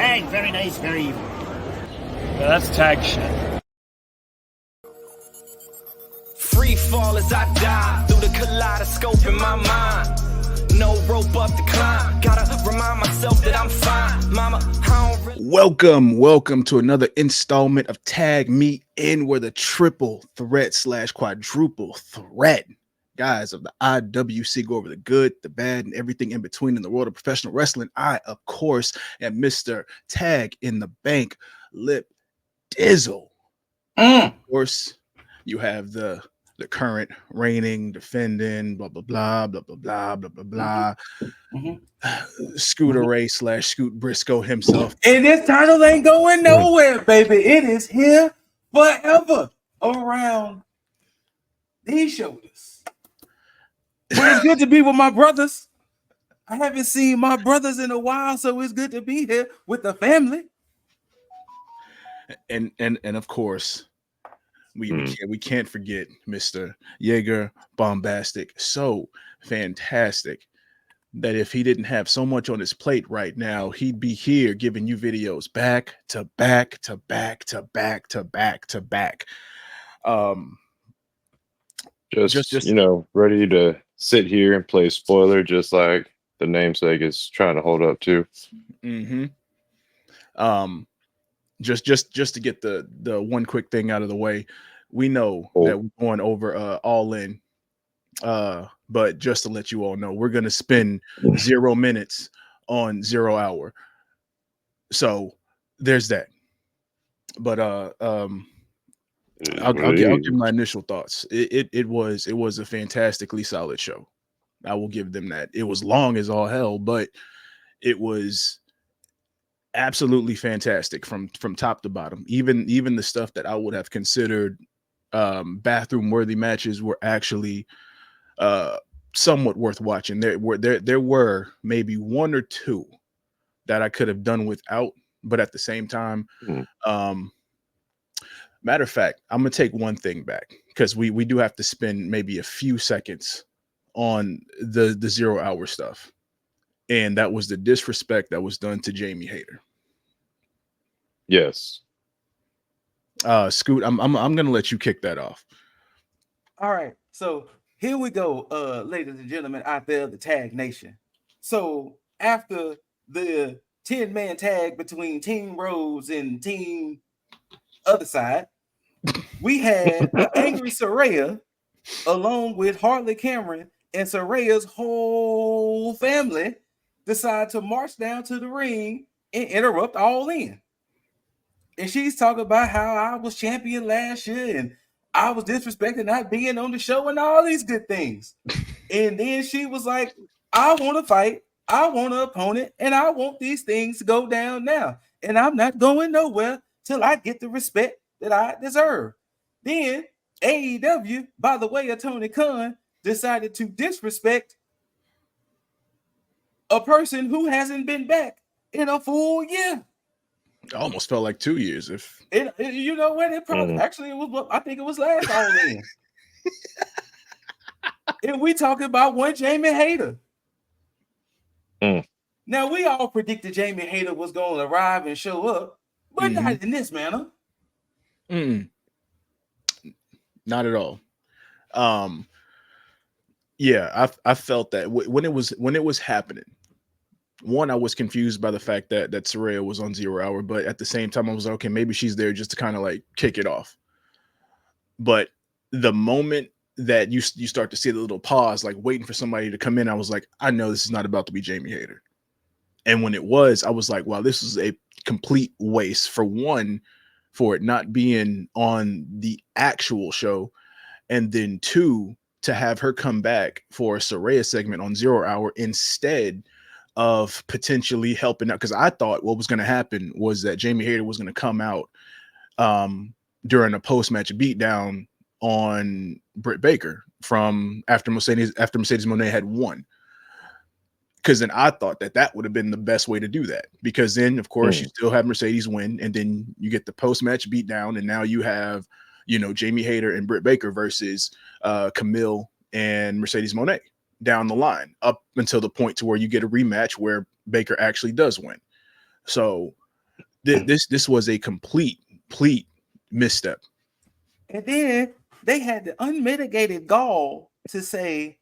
Tag, very nice, very evil. Yeah, that's tag shit. Free fall as I dive through the kaleidoscope in my mind. No rope up to climb. Gotta remind myself that I'm fine. Mama, I don't really... Welcome to another installment of Tag Me In, where the triple threat / quadruple threat guys of the IWC go over the good, the bad, and everything in between in the world of professional wrestling. I, of course, am Mr. Tag in the Bank, Lip Dizzle. Of course, you have the current reigning, defending, blah blah blah blah blah blah blah blah blah. Scooter Ray / Scoot Briscoe himself. And this title ain't going nowhere, baby. It is here forever around these shoulders. But it's good to be with my brothers. I haven't seen my brothers in a while, so it's good to be here with the family. And of course, we can't forget Mr. Jaeger Bombastic. So fantastic that if he didn't have so much on his plate right now, he'd be here giving you videos back to back to back to back to back to back. Just you know, ready to sit here and play spoiler, just like the namesake is trying to hold up to. Just to get the one quick thing out of the way, we know that we're going over All In, but just to let you all know, we're gonna spend 0 minutes on 0 hour. So there's that. But I'll give my initial thoughts. It was a fantastically solid show. I will give them that. It was long as all hell, but it was absolutely fantastic from top to bottom. Even the stuff that I would have considered bathroom worthy matches were actually somewhat worth watching. There were maybe one or two that I could have done without, but at the same time, matter of fact, I'm gonna take one thing back, because we do have to spend maybe a few seconds on the 0 hour stuff. And that was the disrespect that was done to Jamie Hayter. Yes. Scoot, I'm gonna let you kick that off. All right, so here we go, ladies and gentlemen out there, the Tag Nation. So after the 10-man tag between Team Rose and Team Other Side, we had Angry Saraya along with Harley Cameron and Saraya's whole family decide to march down to the ring and interrupt All In. And she's talking about how I was champion last year and I was disrespected not being on the show and all these good things. And then she was like, I want to fight, I want an opponent, and I want these things to go down now. And I'm not going nowhere till I get the respect that I deserve. Then AEW, by the way of Tony Khan, decided to disrespect a person who hasn't been back in a full year. It almost felt like 2 years. You know what? It probably actually it was. I think it was last All In. And we talking about one Jamie Hayter. Now we all predicted Jamie Hayter was going to arrive and show up, but not in this manner. Not at all. Yeah, I felt that when it was happening. One, I was confused by the fact that Saraya was on 0 hour, but at the same time, I was like, okay, maybe she's there just to kind of like kick it off. But the moment that you start to see the little pause, like waiting for somebody to come in, I was like, I know this is not about to be Jamie Hayter. And when it was, I was like, wow, this is a complete waste. For one, for it not being on the actual show, and then two, to have her come back for a Saraya segment on 0 hour instead of potentially helping out. Because I thought what was going to happen was that Jamie Hayter was going to come out during a post-match beatdown on Britt Baker from after Mercedes Moné had won. Because then I thought that would have been the best way to do that. Because then, of course, you still have Mercedes win, and then you get the post-match beatdown, and now you have, Jamie Hayter and Britt Baker versus Camille and Mercedes Moné down the line, up until the point to where you get a rematch where Baker actually does win. So This was a complete misstep. And then they had the unmitigated gall to say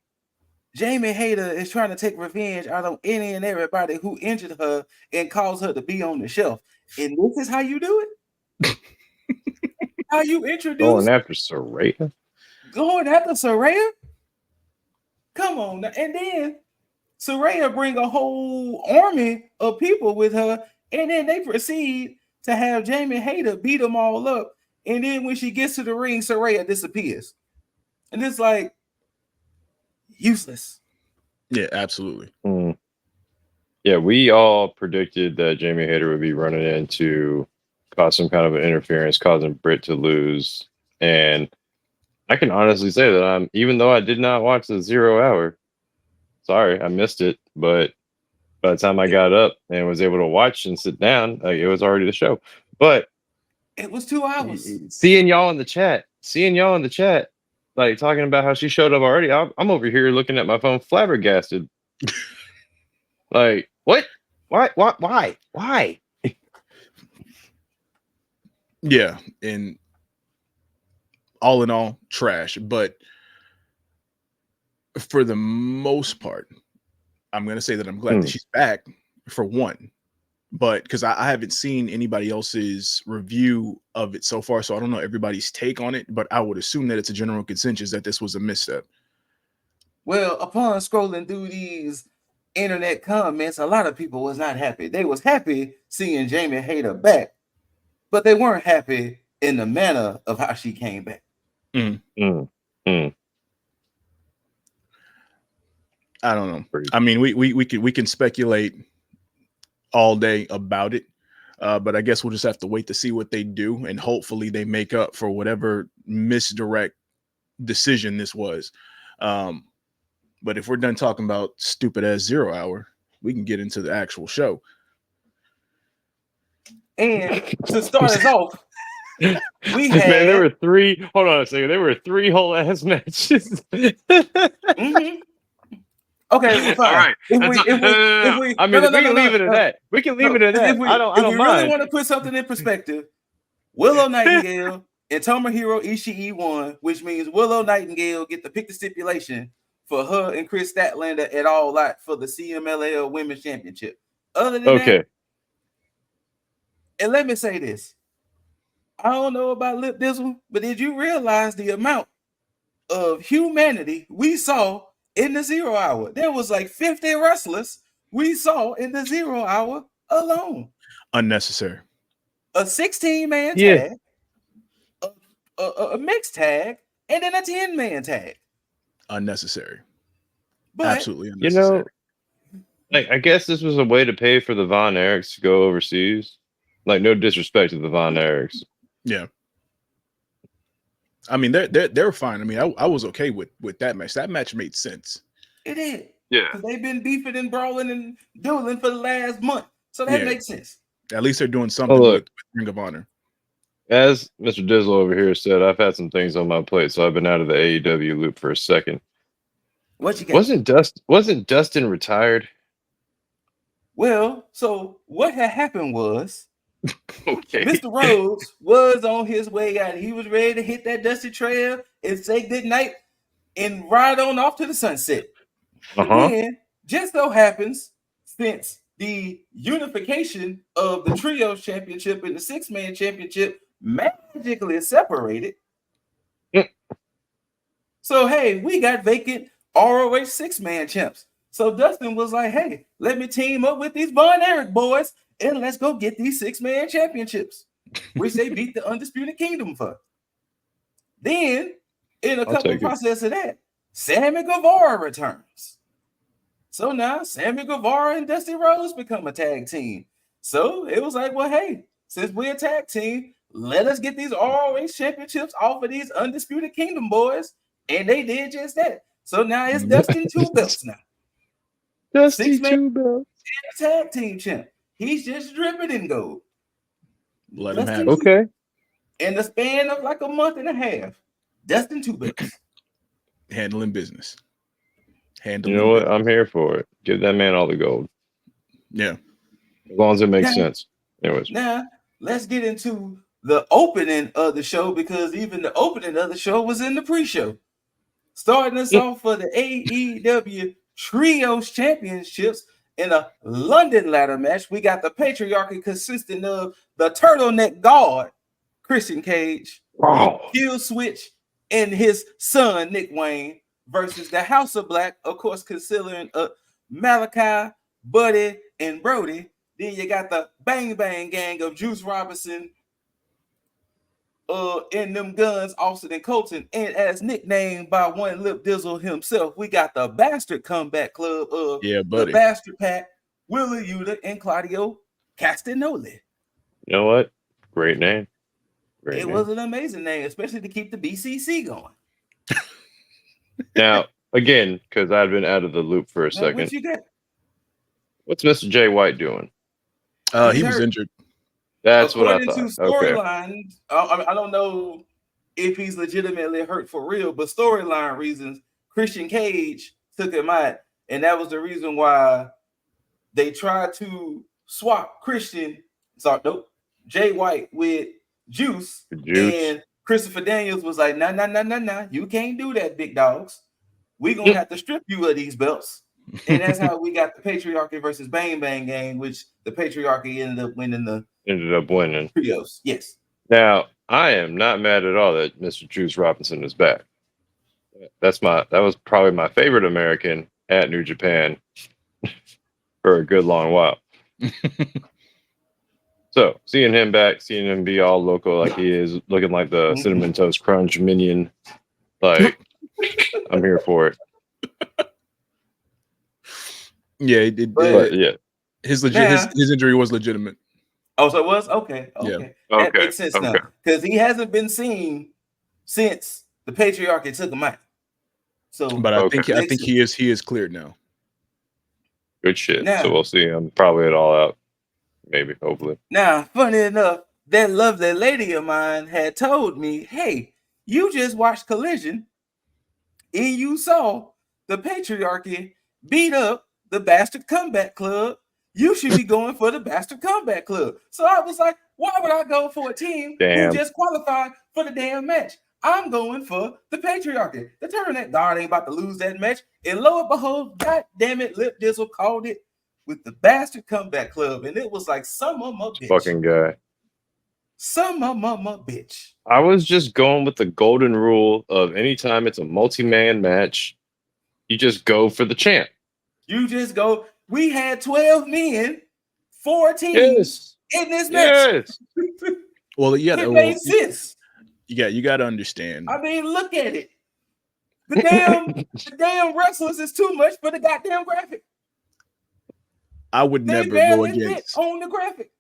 Jamie Hayter is trying to take revenge out of any and everybody who injured her and caused her to be on the shelf. And this is how you do it? How you introduce going after Saraya? Going after Saraya? Come on. And then Saraya bring a whole army of people with her, and then they proceed to have Jamie Hayter beat them all up. And then when she gets to the ring, Saraya disappears. And it's like useless. Yeah, absolutely. Yeah, we all predicted that Jamie Hayter would be running in to cause some kind of an interference, causing Britt to lose. And I can honestly say that even though I did not watch the 0 hour, sorry, I missed it. But by the time I got up and was able to watch and sit down, it was already the show. But it was 2 hours. Seeing y'all in the chat, like talking about how she showed up already. I'm over here looking at my phone, flabbergasted. Like, what? Why? Yeah, and all in all, trash. But for the most part, I'm gonna say that I'm glad that she's back for one. But because I haven't seen anybody else's review of it so far, so I don't know everybody's take on it. But I would assume that it's a general consensus that this was a misstep. Well, upon scrolling through these internet comments, a lot of people was not happy. They was happy seeing Jamie Hayter back, but they weren't happy in the manner of how she came back. I don't know. I mean, we can speculate all day about it, but I guess we'll just have to wait to see what they do, and hopefully they make up for whatever misdirect decision this was. But if we're done talking about stupid ass 0 hour, we can get into the actual show. And to start us off, we had there were 3. Hold on a second. There were 3 whole ass matches. Okay, well, fine. All right. We can leave it at that. We can leave it at that. I don't mind. Really want to put something in perspective, Willow Nightingale and Tomohiro Ishii won, which means Willow Nightingale get to pick the stipulation for her and Chris Statlander at All Out for the CMLL Women's Championship. Other than that, and let me say this. I don't know about Lip Dizzle, but did you realize the amount of humanity we saw in the 0 hour? There was like 50 wrestlers we saw in the 0 hour alone. Unnecessary. A 16-man tag, a mixed tag, and then a 10-man tag. Unnecessary. But, absolutely unnecessary. I guess this was a way to pay for the Von Erichs to go overseas. Like, no disrespect to the Von Erichs. Yeah. I mean, they're fine. I mean, I was okay with that match. That match made sense. It did. Yeah. Because they've been beefing and brawling and dueling for the last month. So that makes sense. At least they're doing something with Ring of Honor. As Mr. Dizzle over here said, I've had some things on my plate, so I've been out of the AEW loop for a second. What you got? Wasn't Dustin retired? Well, so what had happened was Mr. Rhodes was on his way out. He was ready to hit that dusty trail and say goodnight and ride on off to the sunset. And then, just so happens, since the unification of the Trios Championship and the 6-man championship magically separated. So, hey, we got vacant ROH 6-man champs. So Dustin was like, hey, let me team up with these Von Erich boys and let's go get these 6-man championships, which they beat the Undisputed Kingdom for. Then, in a couple process of that, Sammy Guevara returns. So now Sammy Guevara and Dusty Rhodes become a tag team. So it was like, well, hey, since we're a tag team, let us get these ROH championships off of these Undisputed Kingdom boys. And they did just that. So now it's Dustin 2 belts now. Dusty 2 belts. Tag team champ. He's just dripping in gold. Let him have it. Okay. In the span of like a month and a half, Dustin 2 belts. Handling business. You know what? I'm here for it. Give that man all the gold. Yeah. As long as it makes sense. Anyways, Now, let's get into the opening of the show, because even the opening of the show was in the pre-show. Starting us off for the AEW Trios Championships in a London ladder match, we got the Patriarchy consisting of the Turtleneck God, Christian Cage, Kill Switch, and his son, Nick Wayne, versus the House of Black, of course, considering Malachi, Buddy, and Brody. Then you got the Bang Bang Gang of Juice Robinson, and them guns, Austin and Colton, and as nicknamed by one Lip Dizzle himself, we got the Bastard Comeback Club of the Bastard Pack, Willa Yuta and Claudio Castagnoli. You know what? Great name. It was an amazing name, especially to keep the BCC going. Now, again, because I've been out of the loop for a second. What you got? What's Mr. Jay White doing? He was injured. That's what I thought. According to storylines, I don't know if he's legitimately hurt for real, but storyline reasons, Christian Cage took him out, and that was the reason why they tried to swap Jay White with Juice. And Christopher Daniels was like, nah, you can't do that, big dogs. We're gonna have to strip you of these belts. And that's how we got the Patriarchy versus Bang Bang Gang, which the Patriarchy ended up winning. Trios, yes. Now, I am not mad at all that Mr. Juice Robinson is back. That was probably my favorite American at New Japan for a good long while. So, seeing him back, seeing him be all local like he is, looking like the Cinnamon Toast Crunch minion, like, I'm here for it. Yeah, yeah. His injury was legitimate. Oh, so it was? Okay. Yeah. That makes sense now. Because he hasn't been seen since the Patriarchy took him out. So, but I think he is cleared now. Good shit. Now, so we'll see him probably at All Out. Maybe, hopefully. Now, funny enough, that lovely lady of mine had told me, hey, you just watched Collision and you saw the Patriarchy beat up the Bastard Comeback Club. You should be going for the Bastard Comeback Club. So I was like, why would I go for a team who just qualified for the damn match? I'm going for the Patriarchy. The Turtleneck God ain't about to lose that match. And lo and behold, God damn it, Lip Dizzle called it with the Bastard Comeback Club. And it was like, some of my bitch. Fucking guy. Some of my bitch. I was just going with the golden rule of anytime it's a multi-man match, you just go for the champ. You just go. We had 12 men, 4 teams in this match. Yes. Well, yeah, it made sense. You got to understand. I mean, look at it. The damn wrestlers is too much for the goddamn graphic. I would never go against on the graphic.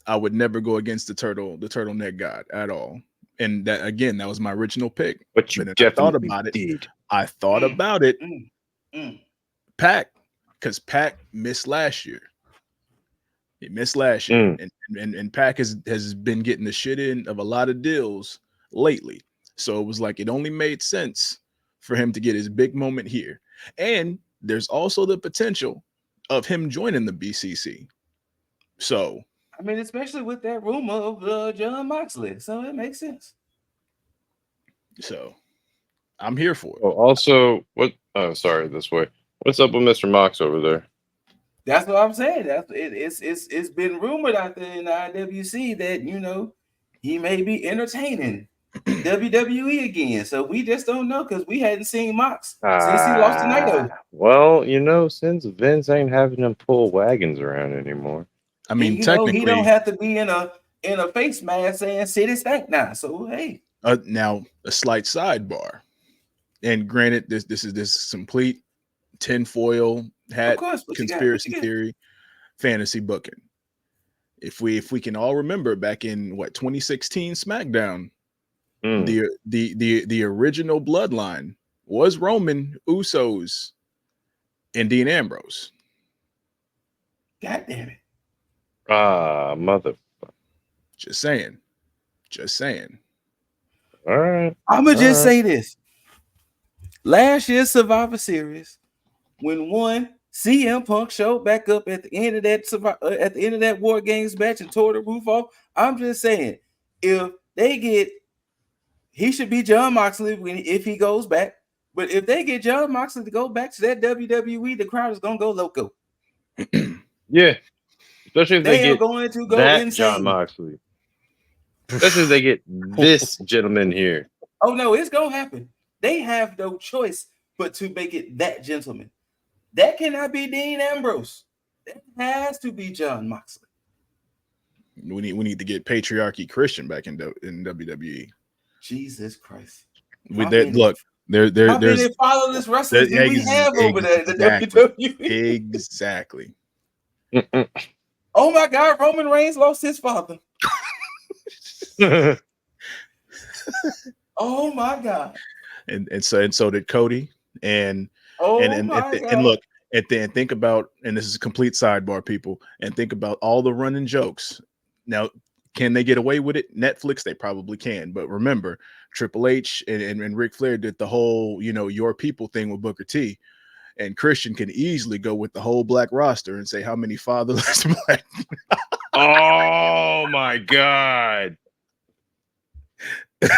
I would never go against the turtleneck God at all. And that again, that was my original pick. But you definitely thought about it. I thought about it. Pac, because Pac missed last year. He missed last year, and Pac has been getting the shit in of a lot of deals lately. So it was like it only made sense for him to get his big moment here. And there's also the potential of him joining the BCC. So I mean, especially with that rumor of John Moxley, so it makes sense. So I'm here for it. Oh, also, what? Oh, sorry, this way. What's up with Mr. Mox over there? That's what I'm saying. It's been rumored out there in the IWC that he may be entertaining WWE again. So we just don't know because we hadn't seen Mox since he lost to Naito. Well, since Vince ain't having them pull wagons around anymore. I mean, and, technically, he don't have to be in a face mask saying "City stank" now. So hey, now a slight sidebar, and granted, this is complete tinfoil hat conspiracy theory, fantasy booking. If we can all remember back in 2016 SmackDown, the original bloodline was Roman, Usos, and Dean Ambrose. God damn it. Mother. Just saying. All right. I'm gonna just say this. Last year's Survivor Series, when one CM Punk showed back up at the end of that War Games match and tore the roof off. I'm just saying, if they get, he should be John Moxley if he goes back. But if they get John Moxley to go back to that WWE, the crowd is gonna go loco. Yeah, especially if They they are get going to go that insane. John Moxley. Especially if they get this gentleman here. Oh no, it's gonna happen. They have no choice but to make it that gentleman. That cannot be Dean Ambrose. That has to be John Moxley. We need to get patriarchy Christian back in WWE. Jesus Christ. There's how many fatherless wrestlers do we have over there in the WWE? Exactly. Oh my God, Roman Reigns lost his father. Oh my God. And so did Cody. And look, and then think about, and this is a complete sidebar, people, and think about all the running jokes. Now, can they get away with it? Netflix, they probably can. But remember, Triple H and Ric Flair did the whole, your people thing with Booker T. And Christian can easily go with the whole black roster and say how many fatherless black. Oh my God.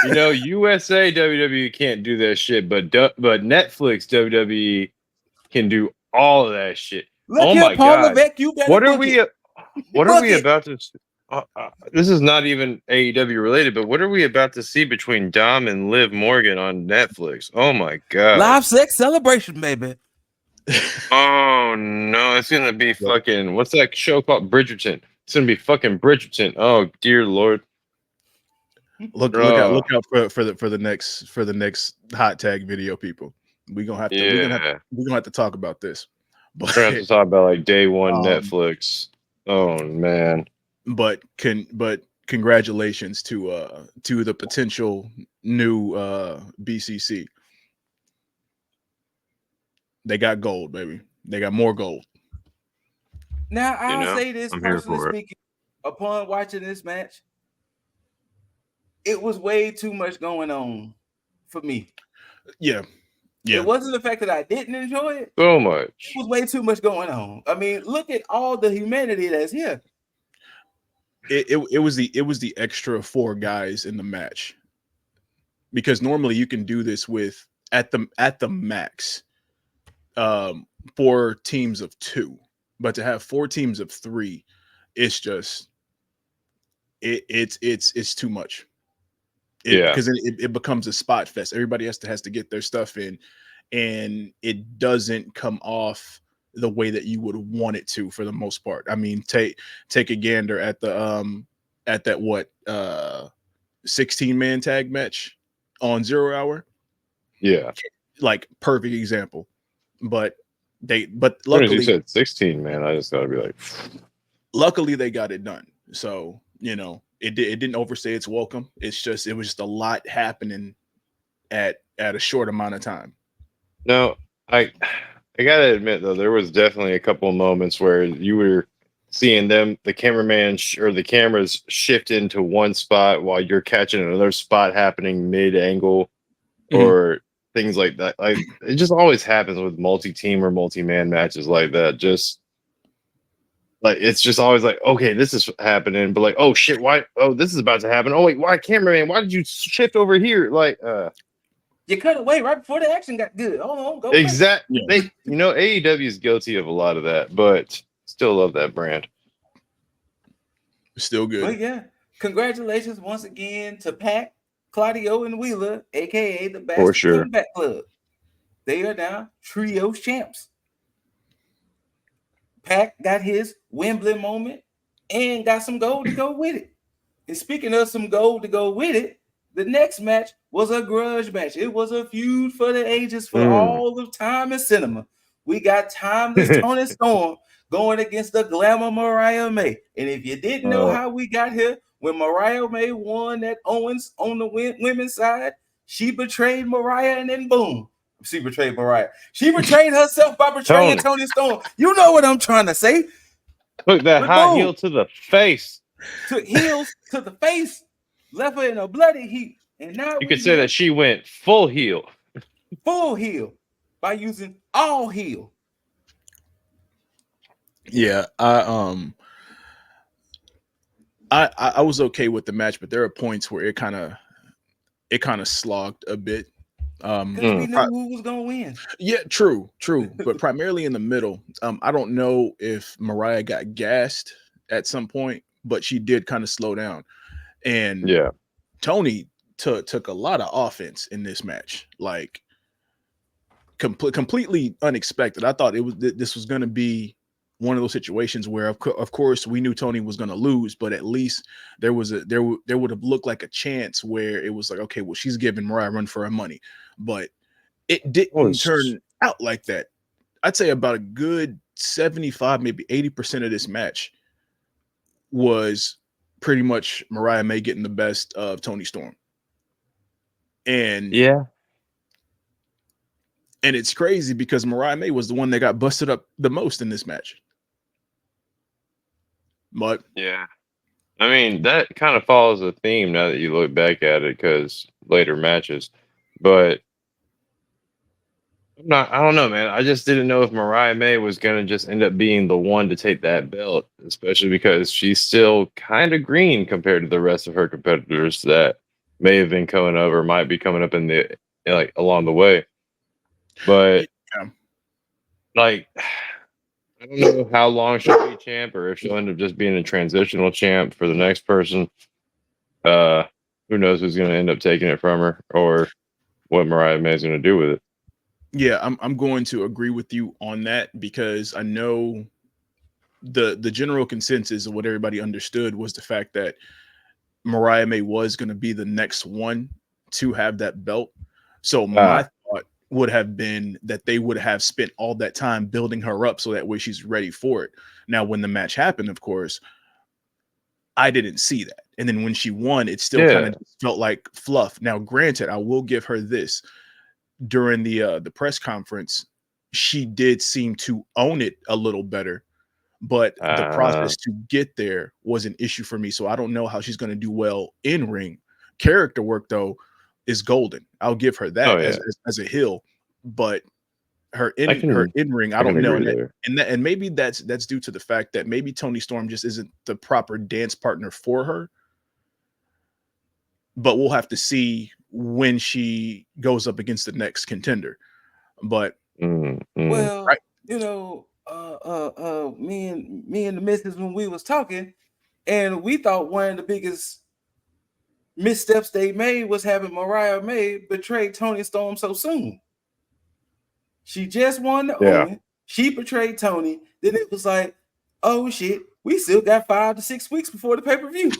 USA WWE can't do that shit, but Netflix WWE can do all of that shit. Look here, Paul Levesque, you better what are we about to? This is not even AEW related, but what are we about to see between Dom and Liv Morgan on Netflix? Oh my God! Live sex celebration, baby. Oh no, it's gonna be fucking. What's that show called? Bridgerton. It's gonna be fucking Bridgerton. Oh dear Lord. Look out for the next hot tag video, people. We're gonna have to talk about this. But we're gonna have to talk about like day one Netflix. Oh man. But congratulations to the potential new BCC. They got gold, baby. They got more gold. Now I'll say this, personally speaking, upon watching this match, it was way too much going on for me. Yeah. It wasn't the fact that I didn't enjoy it. So much. It was way too much going on. I mean, look at all the humanity that's here. It was the extra 4 guys in the match, because normally you can do this with at the max 4 teams of 2, but to have 4 teams of 3, it's just it's too much. Because it becomes a spot fest. Everybody has to get their stuff in, and it doesn't come off the way that you would want it to for the most part. I mean, take a gander at the at that 16-man tag match on 0 Hour. Yeah, like perfect example. But luckily, you said 16, man, I just gotta be like, luckily they got it done. So it didn't overstay its welcome. It was just a lot happening at a short amount of time. No, I gotta admit though, there was definitely a couple of moments where you were seeing the cameraman or the cameras shift into one spot while you're catching another spot happening mid-angle, or things like that. Like, it just always happens with multi-team or multi-man matches like that. Just like, it's just always like, okay, this is happening, but like, oh shit, why? Oh, this is about to happen. Oh wait, why, cameraman? Why did you shift over here? Like, you cut away right before the action got good. Hold on, go exactly. Yeah. AEW is guilty of a lot of that, but still love that brand. Still good. But yeah, congratulations once again to Pac, Claudio, and Wheeler, aka the Bastard Comeback Club. They are now trios champs. Pac got his Wembley moment and got some gold to go with it. And speaking of some gold to go with it, the next match was a grudge match. It was a feud for the ages for all of time in cinema. We got timeless Tony Storm going against the glamour Mariah May. And if you didn't know how we got here, when Mariah May won that Owens on the women's side, she betrayed Mariah, and then boom, she betrayed Mariah. She betrayed herself by betraying Tony Storm. You know what I'm trying to say. Look, that high heel to the face. Took heels to the face, left her in a bloody heap. And now you could say that she went full heel. Full heel by using all heel. Yeah, I was okay with the match, but there are points where it kind of slogged a bit. Because we Mm. knew who was gonna win. Yeah, true, but primarily in the middle. I don't know if Mariah got gassed at some point, but she did kind of slow down. And Yeah. Tony took a lot of offense in this match, like completely unexpected. I thought this was going to be one of those situations where, of course, we knew Tony was going to lose, but at least there was there would have looked like a chance where it was like, okay, well, she's giving Mariah a run for her money, but it didn't Was turn out like that. I'd say about a good 75, maybe 80% of this match was pretty much Mariah May getting the best of Tony Storm. And yeah. and it's crazy because Mariah May was the one that got busted up the most in this match. But Yeah. I mean, that kind of follows a theme now that you look back at it, because later matches. But I don't know, man. I just didn't know if Mariah May was gonna just end up being the one to take that belt, especially because she's still kind of green compared to the rest of her competitors that may have been coming up or might be coming up in the like along the way. But yeah, like, I don't know how long she'll be champ, or if she'll end up just being a transitional champ for the next person. Uh, who knows who's gonna end up taking it from her, or what Mariah May is gonna do with it. yeah, I'm going to agree with you on that because I know the general consensus of what everybody understood was the fact that Mariah May was going to be the next one to have that belt. So my Ah, thought would have been that they would have spent all that time building her up so that way she's ready for it. Now, when the match happened, of course, I didn't see that. And then when she won, it still kind yeah. of felt like fluff. Now, granted, I will give her this. During the press conference, she did seem to own it a little better, but the Uh, process to get there was an issue for me. So I don't know how she's going to do well in ring. Character work though is golden. I'll give her oh that yeah, as a hill, but her I in ring, I can don't know. agree there. And maybe that's due to the fact that maybe Tony Storm just isn't the proper dance partner for her. But we'll have to see when she goes up against the next contender. But Mm, mm. Well, right, you know, me and the missus when we was talking, and we thought one of the biggest missteps they made was having Mariah May betray Tony Storm so soon. She just won the Yeah. Owen. She betrayed Tony. Then it was like, oh shit, we still got 5 to 6 weeks before the pay-per-view.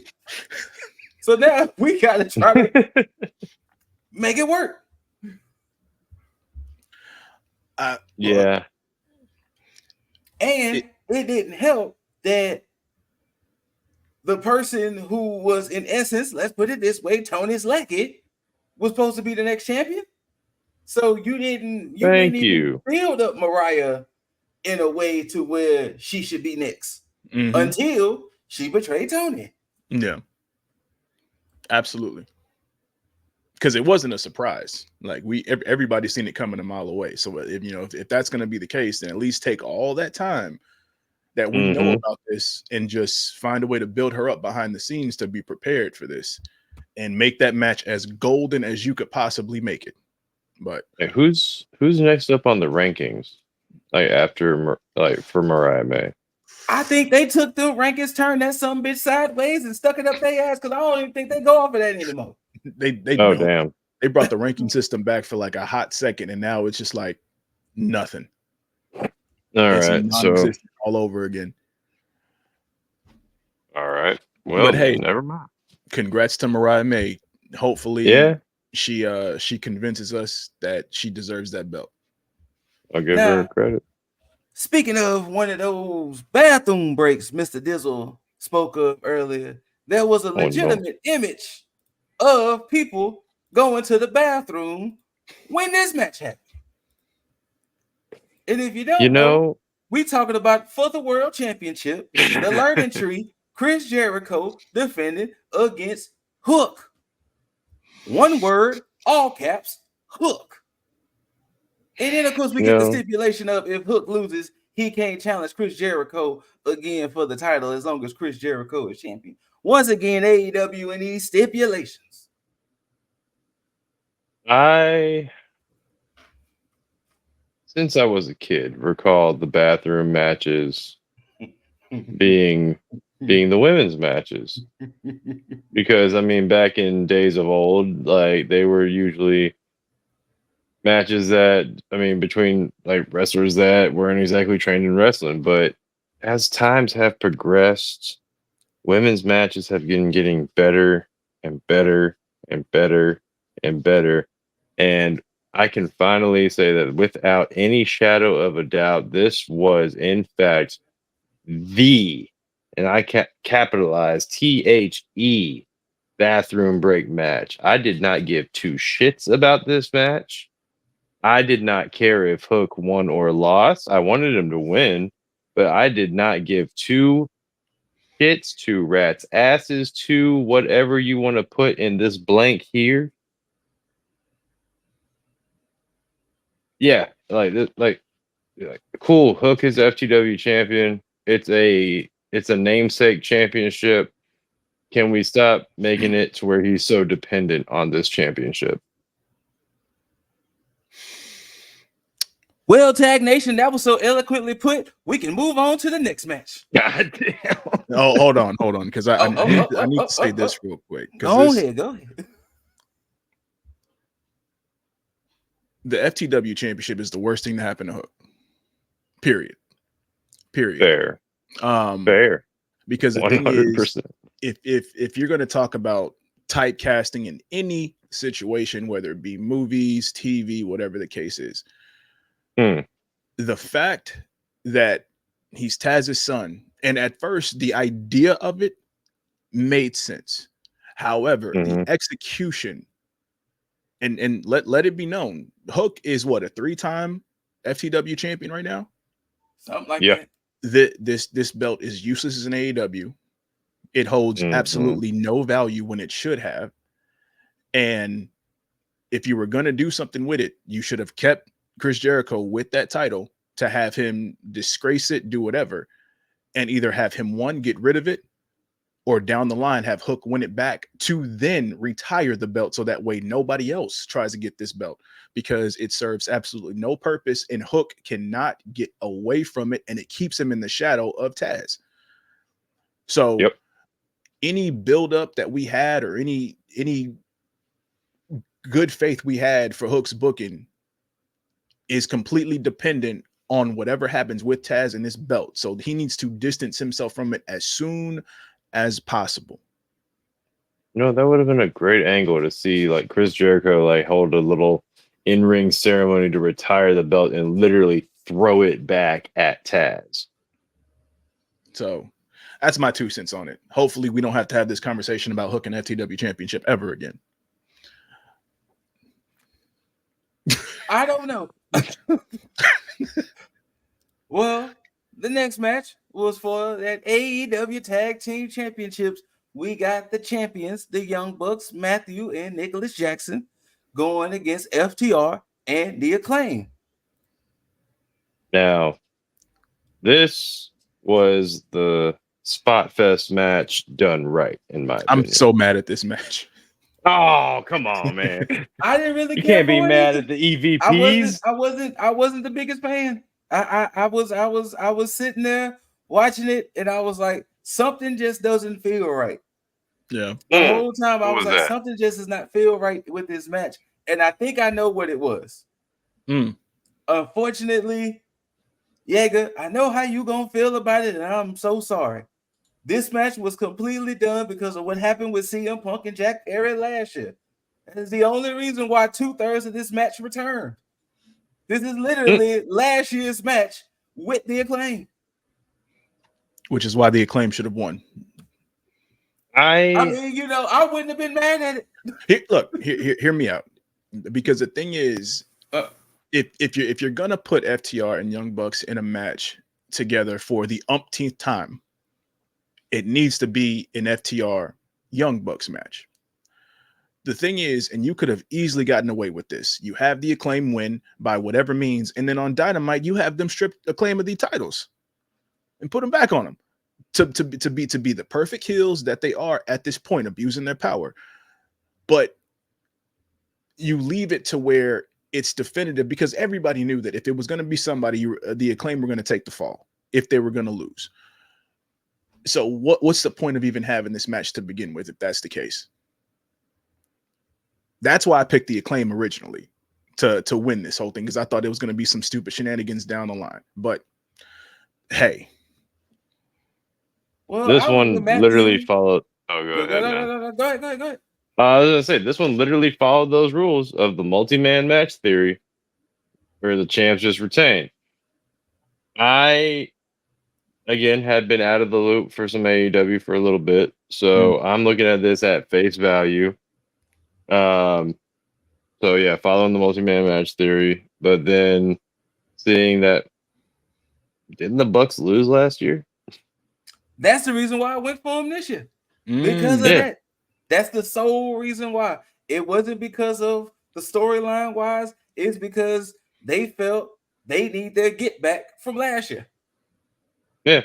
So now we gotta try to make it work. well, Yeah. And it, it didn't help that the person who was, in essence, let's put it this way, Tony's Lackett, was supposed to be the next champion. So you didn't Thank even you. build up Mariah in a way to where she should be next mhm, until she betrayed Tony. yeah, absolutely. Because it wasn't a surprise. Like everybody's seen it coming a mile away. So if that's going to be the case, then at least take all that time that we know Hmm. about this and just find a way to build her up behind the scenes to be prepared for this and make that match as golden as you could possibly make it. But Hey, who's next up on the rankings? Like after like for Mariah May. I think they took the rankings, turned that some bitch sideways, and stuck it up their ass because I don't even think they go off of that anymore. they Oh don't. damn. They brought the ranking system back for like a hot second, and now it's just like nothing. All It's right. So non-existent all over again. all right. But Well, hey, never mind. congrats to Mariah May. Hopefully Yeah, she convinces us that she deserves that belt. I'll give her Now, credit. speaking of one of those bathroom breaks Mr. Dizzle spoke of earlier, there was a Oh no. legitimate image of people going to the bathroom when this match happened. And if you You don't know, know, we talking about for the world championship, the learning tree, Chris Jericho defending against Hook. One word, all caps, Hook. And then, of course, we you get the know, stipulation of if Hook loses, he can't challenge Chris Jericho again for the title as long as Chris Jericho is champion. Once again, AEW and these stipulations. Since I was a kid, recall the bathroom matches being the women's matches. Because I mean, back in days of old, like they were usually matches that, I mean, between like wrestlers that weren't exactly trained in wrestling. But as times have progressed, women's matches have been getting better and better and better and better. And I can finally say that without any shadow of a doubt, this was in fact the, and I capitalize THE bathroom break match. I did not give two shits about this match. I did not care if Hook won or lost. I wanted him to win, but I did not give two shits, two rats' asses, two whatever you want to put in this blank here. Yeah, like cool. Hook is FTW champion. It's a namesake championship. Can we stop making it to where he's so dependent on this championship? Well, Tag Nation, that was so eloquently put. We can move on to the next match. God damn. Oh, hold on, because I need to say this real quick. Go ahead. The FTW championship is the worst thing to happen to Hook. Period. Fair. Fair. Because the 100%. thing is, if you're going to talk about typecasting in any situation, whether it be movies, TV, whatever the case is, the fact that he's Taz's son, and at first the idea of it made sense. However, the execution, and let it be known, Hook is what, a 3-time FTW champion right now? Something like that. This belt is useless as an AEW. It holds absolutely no value when it should have. And if you were going to do something with it, you should have kept Chris Jericho with that title to have him disgrace it, do whatever, and either have him, one, get rid of it, or down the line have Hook win it back to then retire the belt, so that way nobody else tries to get this belt, because it serves absolutely no purpose and Hook cannot get away from it, and it keeps him in the shadow of Taz. So any buildup that we had, or any good faith we had for Hook's booking, is completely dependent on whatever happens with Taz and this belt. So he needs to distance himself from it as soon as possible. You know, that would have been a great angle to see, like, Chris Jericho like hold a little in-ring ceremony to retire the belt and literally throw it back at Taz. So that's my 2 cents on it. Hopefully we don't have to have this conversation about Hook and FTW championship ever again. I don't know. Well, the next match was for that AEW Tag Team Championships. We got the champions, the Young Bucks, Matthew and Nicholas Jackson, going against FTR and the Acclaim. Now, this was the Spot Fest match done right, in my opinion. I'm so mad at this match. Oh, come on, man. I didn't really You care. can't be mad at the EVPs. I wasn't the biggest fan. I was sitting there watching it, and I was like, something just doesn't feel right. Yeah. The whole time I What was was like, that? something just does not feel right with this match. And I think I know what it was. Unfortunately, Yeager, I know how you gonna feel about it, and I'm so sorry. This match was completely done because of what happened with CM Punk and Jack Perry last year. That is the only reason why 2/3 of this match returned. This is literally last year's match with the Acclaim. Which is why the Acclaim should have won. I mean, you know, I wouldn't have been mad at it. Hear me out. Because the thing is, if you're gonna put FTR and Young Bucks in a match together for the umpteenth time, it needs to be an FTR Young Bucks match. The thing is, and you could have easily gotten away with this. You have the Acclaim win by whatever means, and then on Dynamite, you have them strip Acclaim of the titles and put them back on them to be the perfect heels that they are at this point, abusing their power. But you leave it to where it's definitive, because everybody knew that if it was going to be somebody, the Acclaim were going to take the fall if they were going to lose. So what's the point of even having this match to begin with if that's the case? That's why I picked the Acclaim originally to win this whole thing, because I thought it was going to be some stupid shenanigans down the line. But hey, Well, This I was with one Matthew. literally followed. Oh, go Go ahead, man. ahead. I was gonna say this one literally followed those rules of the multi-man match theory, where the champs just retain. I again had been out of the loop for some AEW for a little bit, so I'm looking at this at face value. So yeah, following the multi-man match theory, but then seeing that, didn't the Bucks lose last year? That's the reason why I went for him this year. Because of that. That's the sole reason why. It wasn't because of the storyline wise. It's because they felt they need their get back from last year. Yeah.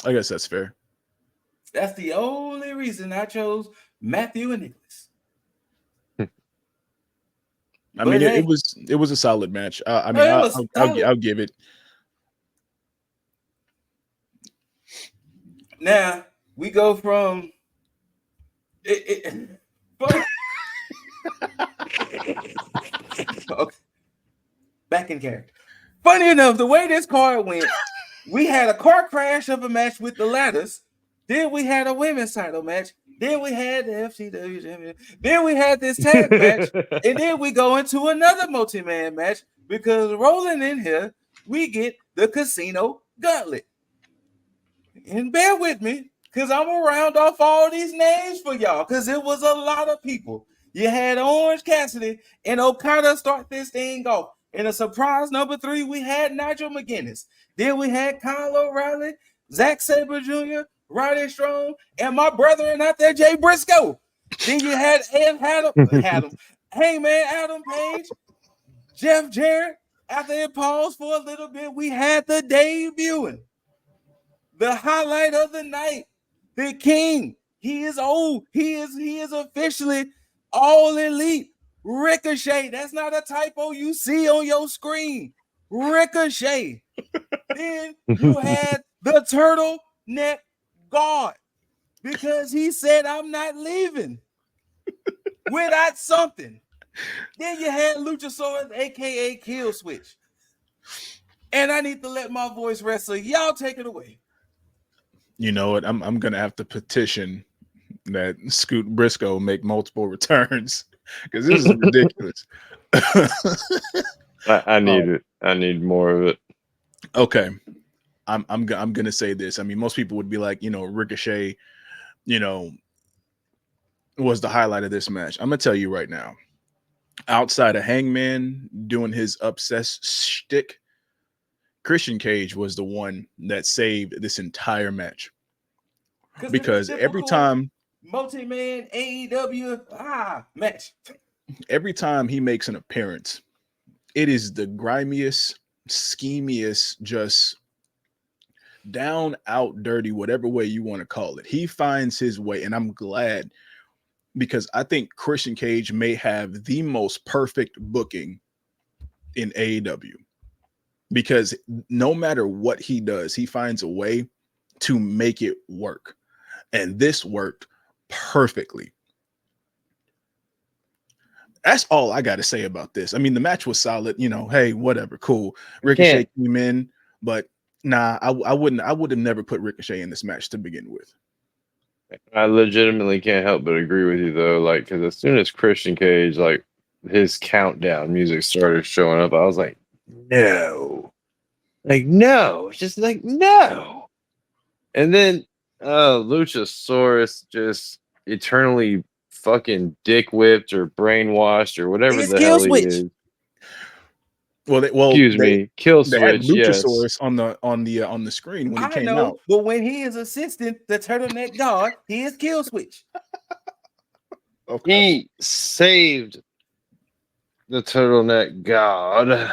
I guess that's fair. That's the only reason I chose Matthew and Nicholas. I mean, it was a solid match. I mean, I'll give it. Now we go from okay. Back in character. Funny enough, the way this card went, we had a car crash of a match with the ladders. Then we had a women's title match. Then we had the FCW champion. Then we had this tag match. And then we go into another multi-man match, because rolling in here, we get the Casino Gauntlet. And bear with me, because I'm going to round off all these names for y'all, because it was a lot of people. You had Orange Cassidy and Okada start this thing off. In a surprise number 3, we had Nigel McGuinness. Then we had Kyle O'Reilly, Zack Sabre Jr., Roddy Strong, and my brethren out there, Jay Briscoe. Then you had Hangman Adam Page, Jeff Jarrett. After it paused for a little bit, we had the debuting. The highlight of the night, the King. He is old. He is officially all elite. Ricochet. That's not a typo you see on your screen. Ricochet. Then you had the turtleneck guard, because he said, I'm not leaving without something. Then you had Luchasaurus, aka Kill Switch. And I need to let my voice rest, so y'all take it away. You know what? I'm gonna have to petition that Scoot Briscoe make multiple returns, because this is ridiculous. I need it. I need more of it. Okay. I'm gonna say this. I mean, most people would be like, Ricochet, was the highlight of this match. I'm gonna tell you right now, outside of Hangman doing his obsessed shtick, Christian Cage was the one that saved this entire match. Because every time multi-man AEW match, every time he makes an appearance, it is the grimiest, schemiest, just down, out, dirty, whatever way you want to call it. He finds his way, and I'm glad, because I think Christian Cage may have the most perfect booking in AEW, because no matter what he does, he finds a way to make it work. And this worked perfectly. That's all I got to say about this. I mean, the match was solid. Hey, whatever, cool. Ricochet came in, but nah, I would have never put Ricochet in this match to begin with. I legitimately can't help but agree with you, though. Like, because as soon as Christian Cage, like, his countdown music started showing up, I was like, no. Like, no. It's just like, no. And then Luchasaurus just eternally fucking dick whipped or brainwashed or whatever the hell he is. Excuse me, Kill Switch. Luchasaurus yes. on the screen when he came out. But when he is assisting the turtleneck guard, he is Kill Switch. Okay. He saved the turtleneck god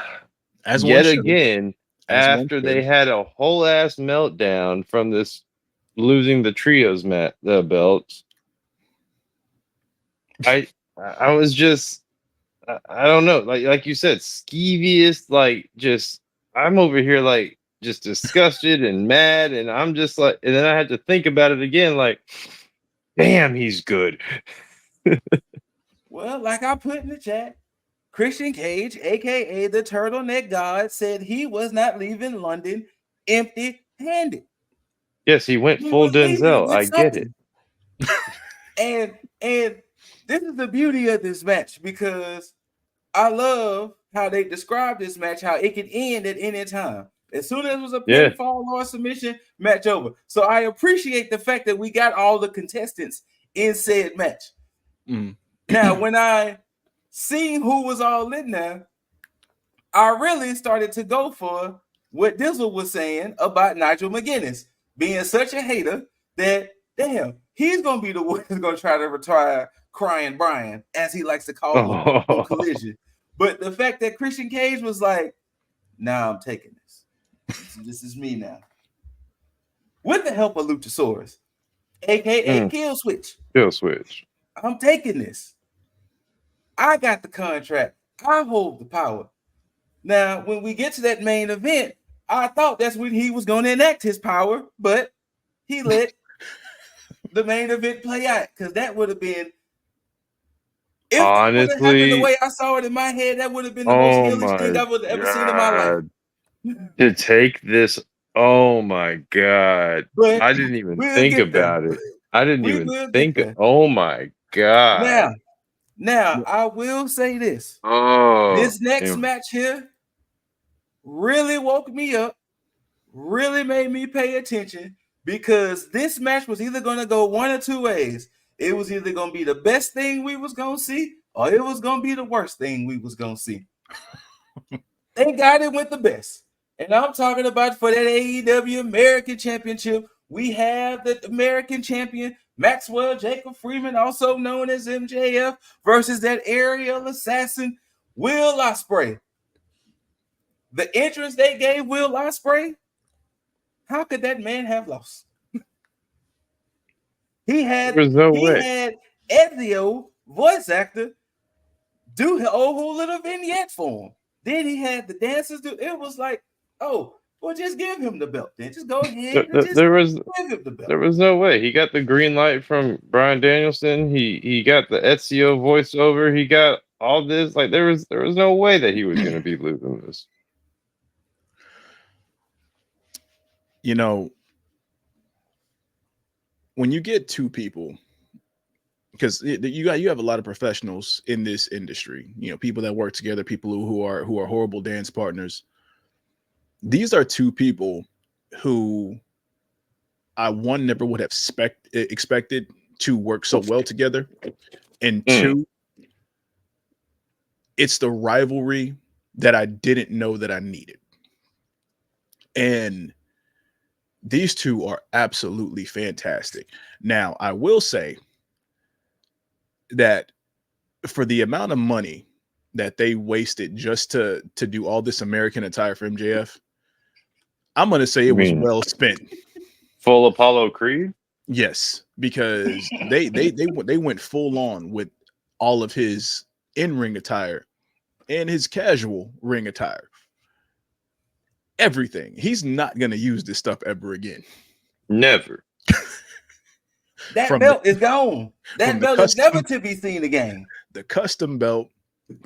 As one yet should. again As one after should. they had a whole ass meltdown from this losing the trios the belts. I was just I don't know, like you said, skeevious, like just I'm over here like just disgusted and mad, and I'm just like, and then I had to think about it again, like, damn, he's good. Well, like I put in the chat, Christian Cage, aka the Turtleneck God, said he was not leaving London empty-handed. Yes, he went He full was leaving Denzel. with I get something. it. And this is the beauty of this match, because I love how they describe this match, how it could end at any time. As soon as it was a Yeah. pinfall or submission, match over. So I appreciate the fact that we got all the contestants in said match. Mm. Now, when I seen who was all in there, I really started to go for what Dizzle was saying about Nigel McGuinness being such a hater that, damn, he's going to be the one who's going to try to retire Crying Brian, as he likes to call him on Collision. But the fact that Christian Cage was like, nah, I'm taking this. This is me now. With the help of Luchasaurus, a.k.a. Kill Switch. Kill Switch. I'm taking this. I got the contract. I hold the power. Now, when we get to that main event, I thought that's when he was going to enact his power, but he let the main event play out, because that would have been, if that would have happened the way I saw it in my head, that would have been the most hellish thing I would have ever seen in my life. To take this, oh my god! But I didn't even we'll think get there. about it. I didn't We even will think. get there. Oh my god! Now I will say this: Oh, this next damn. match here really woke me up, really made me pay attention, because this match was either going to go one or two ways. It was either going to be the best thing we was going to see, or it was going to be the worst thing we was going to see. Thank God it went the best. And I'm talking about, for that AEW American Championship, we have the American champion, Maxwell Jacob Freeman, also known as MJF, versus that aerial assassin, Will Ospreay. The entrance they gave Will Ospreay, how could that man have lost? He had Ezio, voice actor, do a whole little vignette for him. Then he had the dancers do. It was like, oh, well, just give him the belt. Then just go ahead and just give him the belt. There was no way. He got the green light from Bryan Danielson. He got the Ezio voiceover. He got all this. Like there was no way that he was going to be losing this. You know, when you get two people, because you have a lot of professionals in this industry, you know, people that work together, people who are horrible dance partners. These are two people who I never would have expected to work so well together, and two, it's the rivalry that I didn't know that I needed. And these two are absolutely fantastic. Now, I will say that for the amount of money that they wasted just to do all this American attire for MJF, I'm going to say it was well spent. Full Apollo Creed? Yes, because they went full on with all of his in-ring attire and his casual ring attire. Everything. He's not going to use this stuff ever again. Never. That belt is gone. That belt is never to be seen again. The custom belt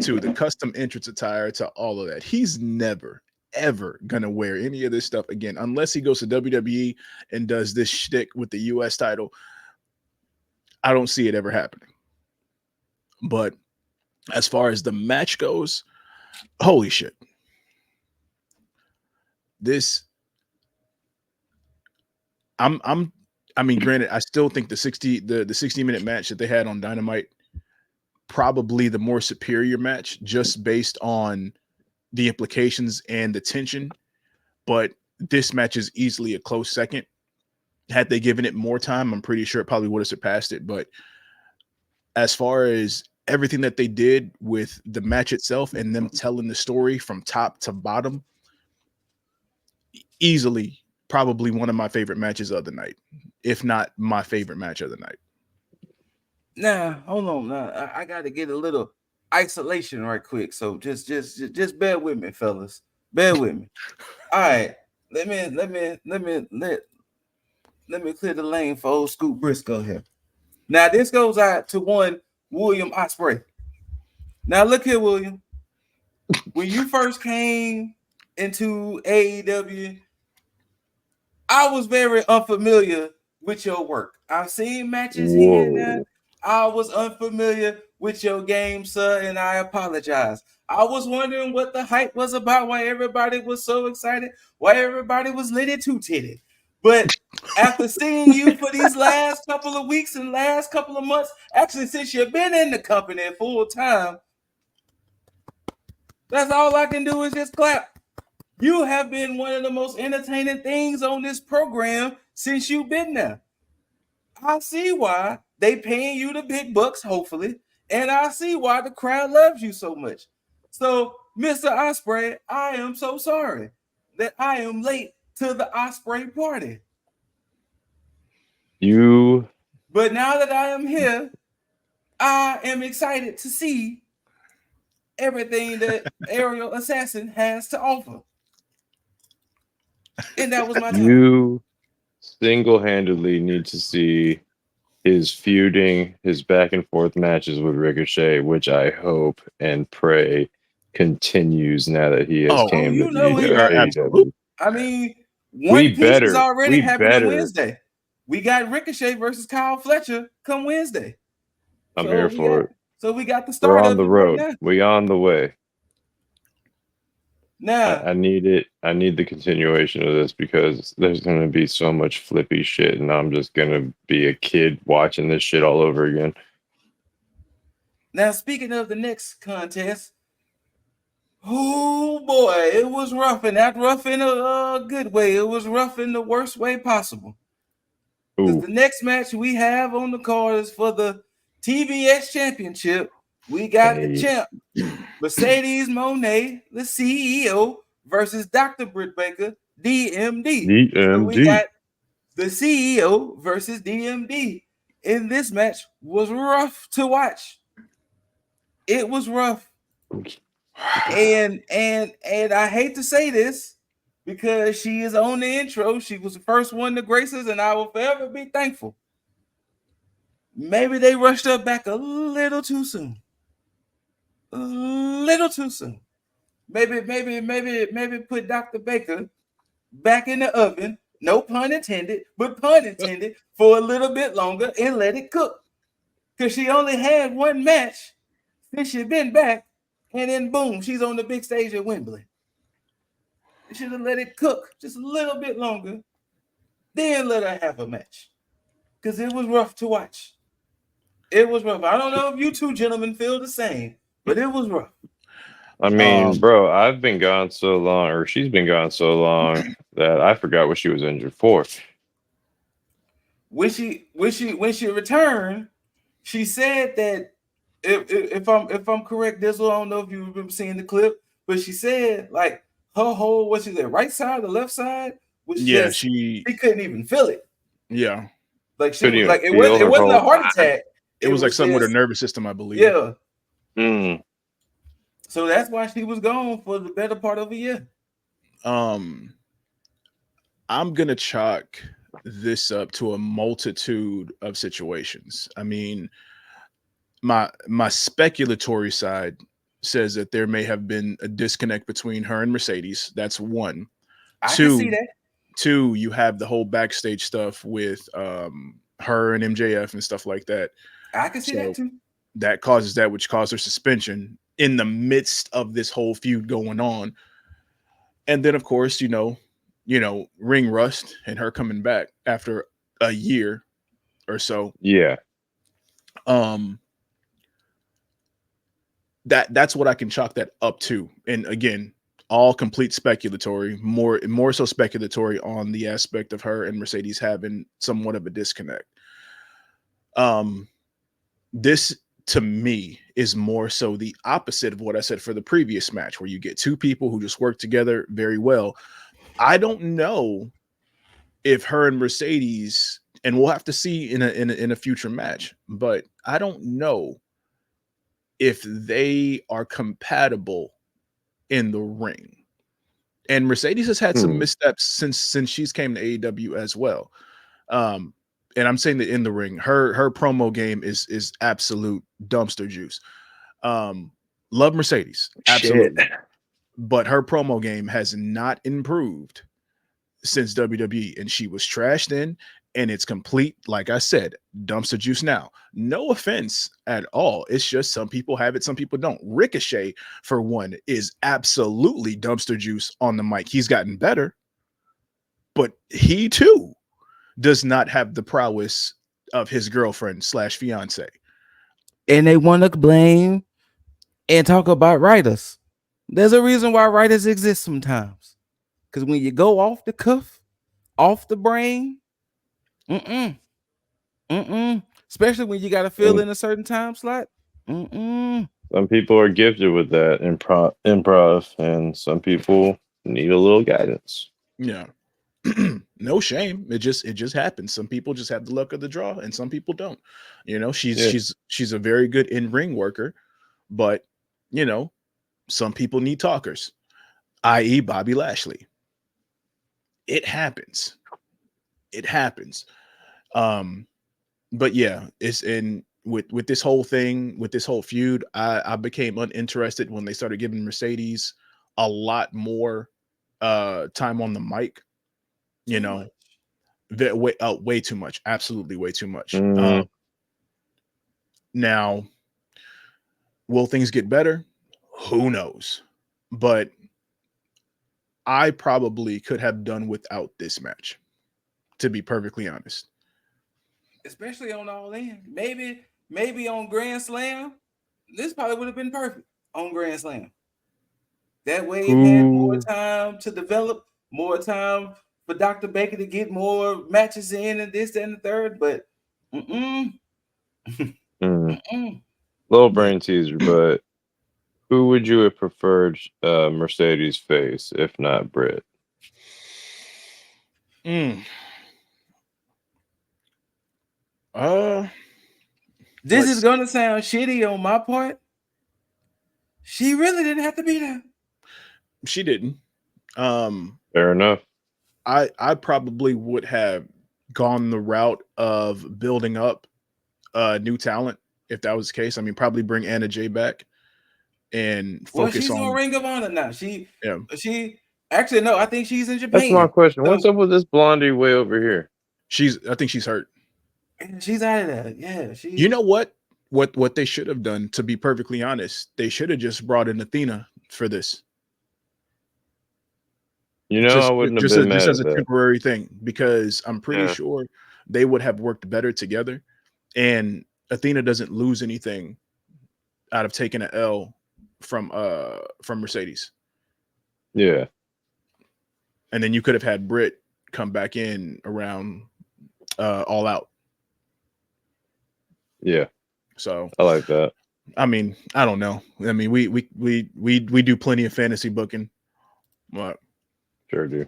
to the custom entrance attire to all of that. He's never, ever going to wear any of this stuff again, unless he goes to WWE and does this shtick with the US title. I don't see it ever happening. But as far as the match goes, holy shit. This, I mean, granted, I still think the 60-minute match that they had on Dynamite, probably the more superior match, just based on the implications and the tension. But this match is easily a close second. Had they given it more time, I'm pretty sure it probably would have surpassed it. But as far as everything that they did with the match itself and them telling the story from top to bottom, easily probably one of my favorite matches of the night, if not my favorite match of the night. Now, hold on. Now, I got to get a little isolation right quick. So just bear with me, fellas. Bear with me. All right. Let me clear the lane for old Scoot Briscoe here. Now, this goes out to one William Ospreay. Now, look here, William. When you first came into AEW, I was very unfamiliar with your work. I've seen matches here and there. I was unfamiliar with your game, sir, and I apologize. I was wondering what the hype was about, why everybody was so excited, why everybody was litty two titty. But after seeing you for these last couple of weeks and last couple of months, actually since you've been in the company full time, that's all I can do is just clap. You have been one of the most entertaining things on this program since you've been there. I see why they paying you the big bucks, hopefully, and I see why the crowd loves you so much. So, Mr. Ospreay, I am so sorry that I am late to the Ospreay party. But now that I am here, I am excited to see everything that Aerial Assassin has to offer. And that was my time. You single-handedly need to see his feuding, his back and forth matches with Ricochet, which I hope and pray continues now that he has came to absolutely. I mean, One Piece is already happening Wednesday. We got Ricochet versus Kyle Fletcher come Wednesday. I'm here for it. So we got the start. We're on the road. We on the way. Now I need it. I need the continuation of this because there's going to be so much flippy shit, and I'm just going to be a kid watching this shit all over again. Now, speaking of the next contest, oh boy, it was rough, and not rough in a good way. It was rough in the worst way possible. Because the next match we have on the card is for the TBS Championship. We got the champ, Mercedes Moné, the CEO, versus Dr. Britt Baker, DMD. So we got the CEO versus DMD. And this match was rough to watch. It was rough. And I hate to say this because she is on the intro. She was the first one to grace us, and I will forever be thankful. Maybe they rushed her back a little too soon. A little too soon. Maybe put Dr. Baker back in the oven, no pun intended, but pun intended, for a little bit longer and let it cook. Because she only had one match since she'd been back, and then boom, she's on the big stage at Wembley. You should have let it cook just a little bit longer, then let her have a match. Because it was rough to watch. It was rough. I don't know if you two gentlemen feel the same, but it was rough. I mean, bro, I've been gone so long, or she's been gone so long that I forgot what she was injured for. When she returned, she said that if I'm correct, Dizzle, I don't know if you remember seeing the clip, but she said like her whole right side, the left side was she couldn't even feel it. Yeah, like she was like it wasn't a heart attack. It was like something with her nervous system, I believe. Yeah. So that's why she was gone for the better part of a year. I'm gonna chalk this up to a multitude of situations. I mean, my speculatory side says that there may have been a disconnect between her and Mercedes. That's one. I can see that. Two, you have the whole backstage stuff with her and MJF and stuff like that. I can see that too. That causes that, which caused her suspension in the midst of this whole feud going on. And then, of course, you know, ring rust and her coming back after a year or so. Yeah. That's what I can chalk that up to. And again, all complete speculatory, more so speculatory on the aspect of her and Mercedes having somewhat of a disconnect. This to me, is more so the opposite of what I said for the previous match, where you get two people who just work together very well. I don't know if her and Mercedes, and we'll have to see in a future match, but I don't know if they are compatible in the ring. And Mercedes has had some missteps since she's came to AEW as well. And I'm saying that in the ring, her promo game is absolute dumpster juice. Love Mercedes, absolutely. Shit. But her promo game has not improved since WWE, and she was trashed in, and it's complete, like I said, dumpster juice now. No offense at all. It's just some people have it, some people don't. Ricochet, for one, is absolutely dumpster juice on the mic. He's gotten better, but he too does not have the prowess of his girlfriend / fiance. And they want to blame and talk about writers. There's a reason why writers exist sometimes. Because when you go off the cuff, off the brain, especially when you got to fill in a certain time slot, Some people are gifted with that improv, and some people need a little guidance. Yeah. No shame. It just happens. Some people just have the luck of the draw, and some people don't. She's a very good in-ring worker, but some people need talkers, i.e. Bobby Lashley. It happens. It happens. But yeah, it's in with this whole thing, with this whole feud, I became uninterested when they started giving Mercedes a lot more time on the mic. Way too much. Absolutely way too much. Now, will things get better? Who knows? But I probably could have done without this match, to be perfectly honest. Especially on All In. Maybe on Grand Slam, this probably would have been perfect on Grand Slam. That way it had more time to develop, more time for Dr. Baker to get more matches in and this, that, and the third. But little brain teaser, but who would you have preferred Mercedes face if not Britt? This is gonna sound shitty on my part. She really didn't have to be there. She didn't. Fair enough. I probably would have gone the route of building up new talent if that was the case. I mean, probably bring Anna Jay back and focus she's on Ring of Honor now. She actually no, I think she's in Japan. That's my question. What's up with this blondie way over here? I think she's hurt. She's out of there. Yeah, You know what they should have done, to be perfectly honest, they should have just brought in Athena for this. I wouldn't have been mad just as at a that. temporary thing, because I'm pretty sure they would have worked better together, and Athena doesn't lose anything out of taking an L from Mercedes. Yeah. And then you could have had Britt come back in around All Out. Yeah. So I like that. I mean, I don't know. I mean, we do plenty of fantasy booking. What? Sure do.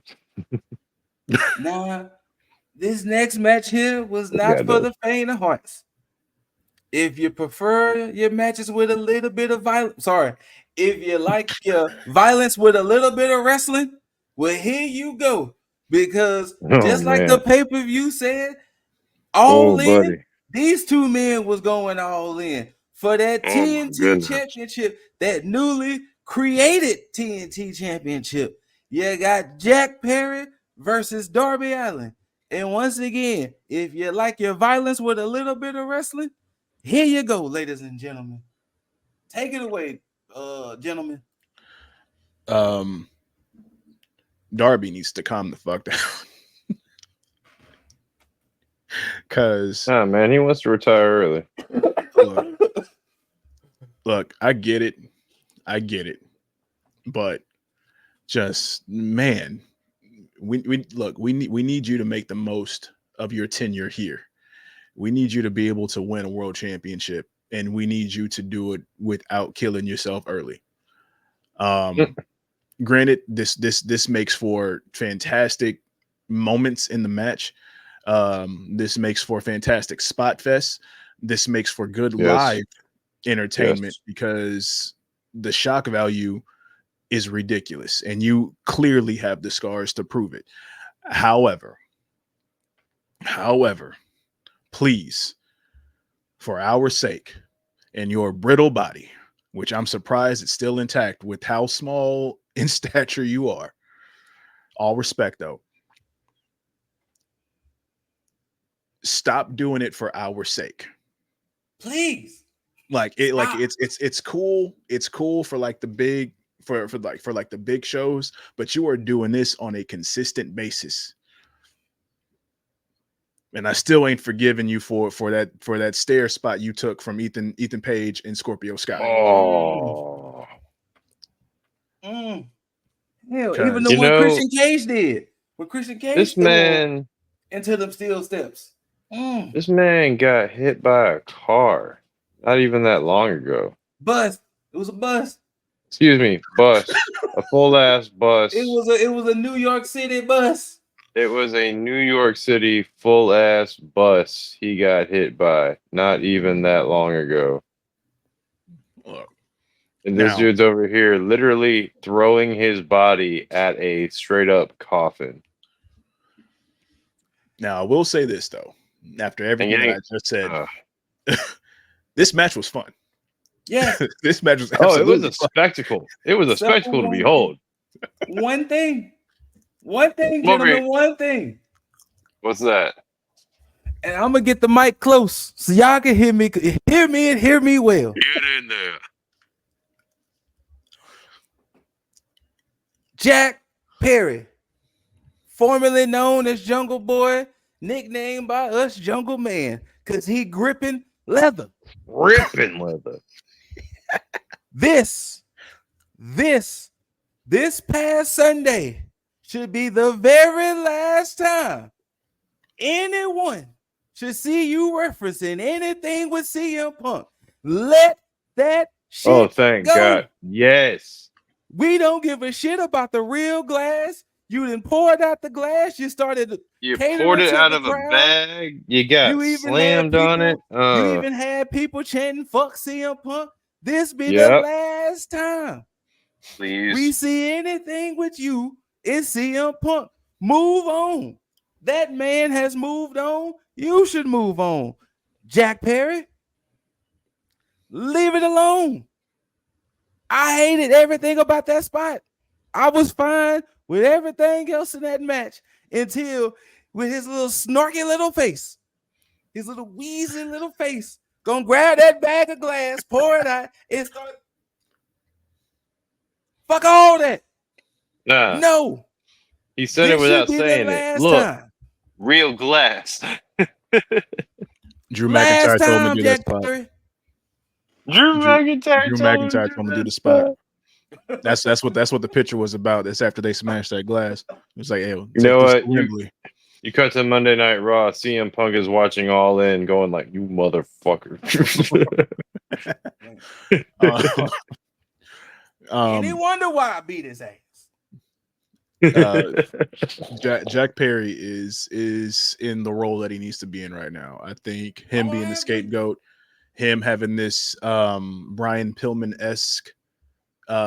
Nah, this next match here was not for the faint of hearts. If you prefer your matches with a little bit of violence, if you like your violence with a little bit of wrestling, well, here you go. Because just like the pay-per-view said, all in, buddy. These two men was going all in for that TNT championship, that newly created TNT championship. You got Jack Perry versus Darby Allin. And once again, if you like your violence with a little bit of wrestling, here you go, ladies and gentlemen. Take it away, gentlemen. Darby needs to calm the fuck down. Cause man, he wants to retire early. Look, I get it. But just, man, we need you to make the most of your tenure here. We need you to be able to win a world championship and we need you to do it without killing yourself early. Granted, this makes for fantastic moments in the match. This makes for fantastic spot fest. This makes for good live entertainment because the shock value is ridiculous, and you clearly have the scars to prove it. However, please, for our sake and your brittle body, which I'm surprised it's still intact with how small in stature you are. All respect, though. Stop doing it for our sake. Please. Like it, like it's cool. It's cool for like the big for the big shows, but you are doing this on a consistent basis. And I still ain't forgiving you for that stare spot you took from Ethan Page and Scorpio Sky. Oh. Hell, even the one Christian Cage did. When Christian Cage this man into them steel steps. This man got hit by a car not even that long ago. Bus. It was a bus. Excuse me, bus. A full ass bus. It was a New York City bus. It was a New York City full ass bus he got hit by not even that long ago. And this dude's over here literally throwing his body at a straight up coffin. Now, I will say this, though. After everything that I just said, this match was fun. Yeah. This match was it was a spectacle. It was a spectacle to behold. One thing, gentlemen, one thing. What's that? And I'm going to get the mic close so y'all can hear me and hear me well. Get in there. Jack Perry, formerly known as Jungle Boy, nicknamed by us Jungle Man, because he gripping leather. Ripping leather. This past Sunday should be the very last time anyone should see you referencing anything with CM Punk. Let that shit thank go. God. Yes. We don't give a shit about the real glass. You done poured out the glass. You started. You poured it out of a bag. You got slammed on it. You even had people chanting "fuck CM Punk." This be the last time. Please. We see anything with you. It's CM Punk. Move on. That man has moved on. You should move on. Jack Perry, leave it alone. I hated everything about that spot. I was fine with everything else in that match until with his little snarky little face, his little wheezy little face, gonna grab that bag of glass, pour it out, and start. Fuck all that. Nah. No. He said it without saying it. Look, real glass. Drew McIntyre told me to do that spot. Drew McIntyre told me to do the spot. That's what the picture was about. That's after they smashed that glass. It was like, hey, you know what? You cut to Monday Night Raw. CM Punk is watching All In, going like, "You motherfucker." Any wonder why I beat his ass? Jack Perry is in the role that he needs to be in right now. I think him being the scapegoat, him having this Brian Pillman-esque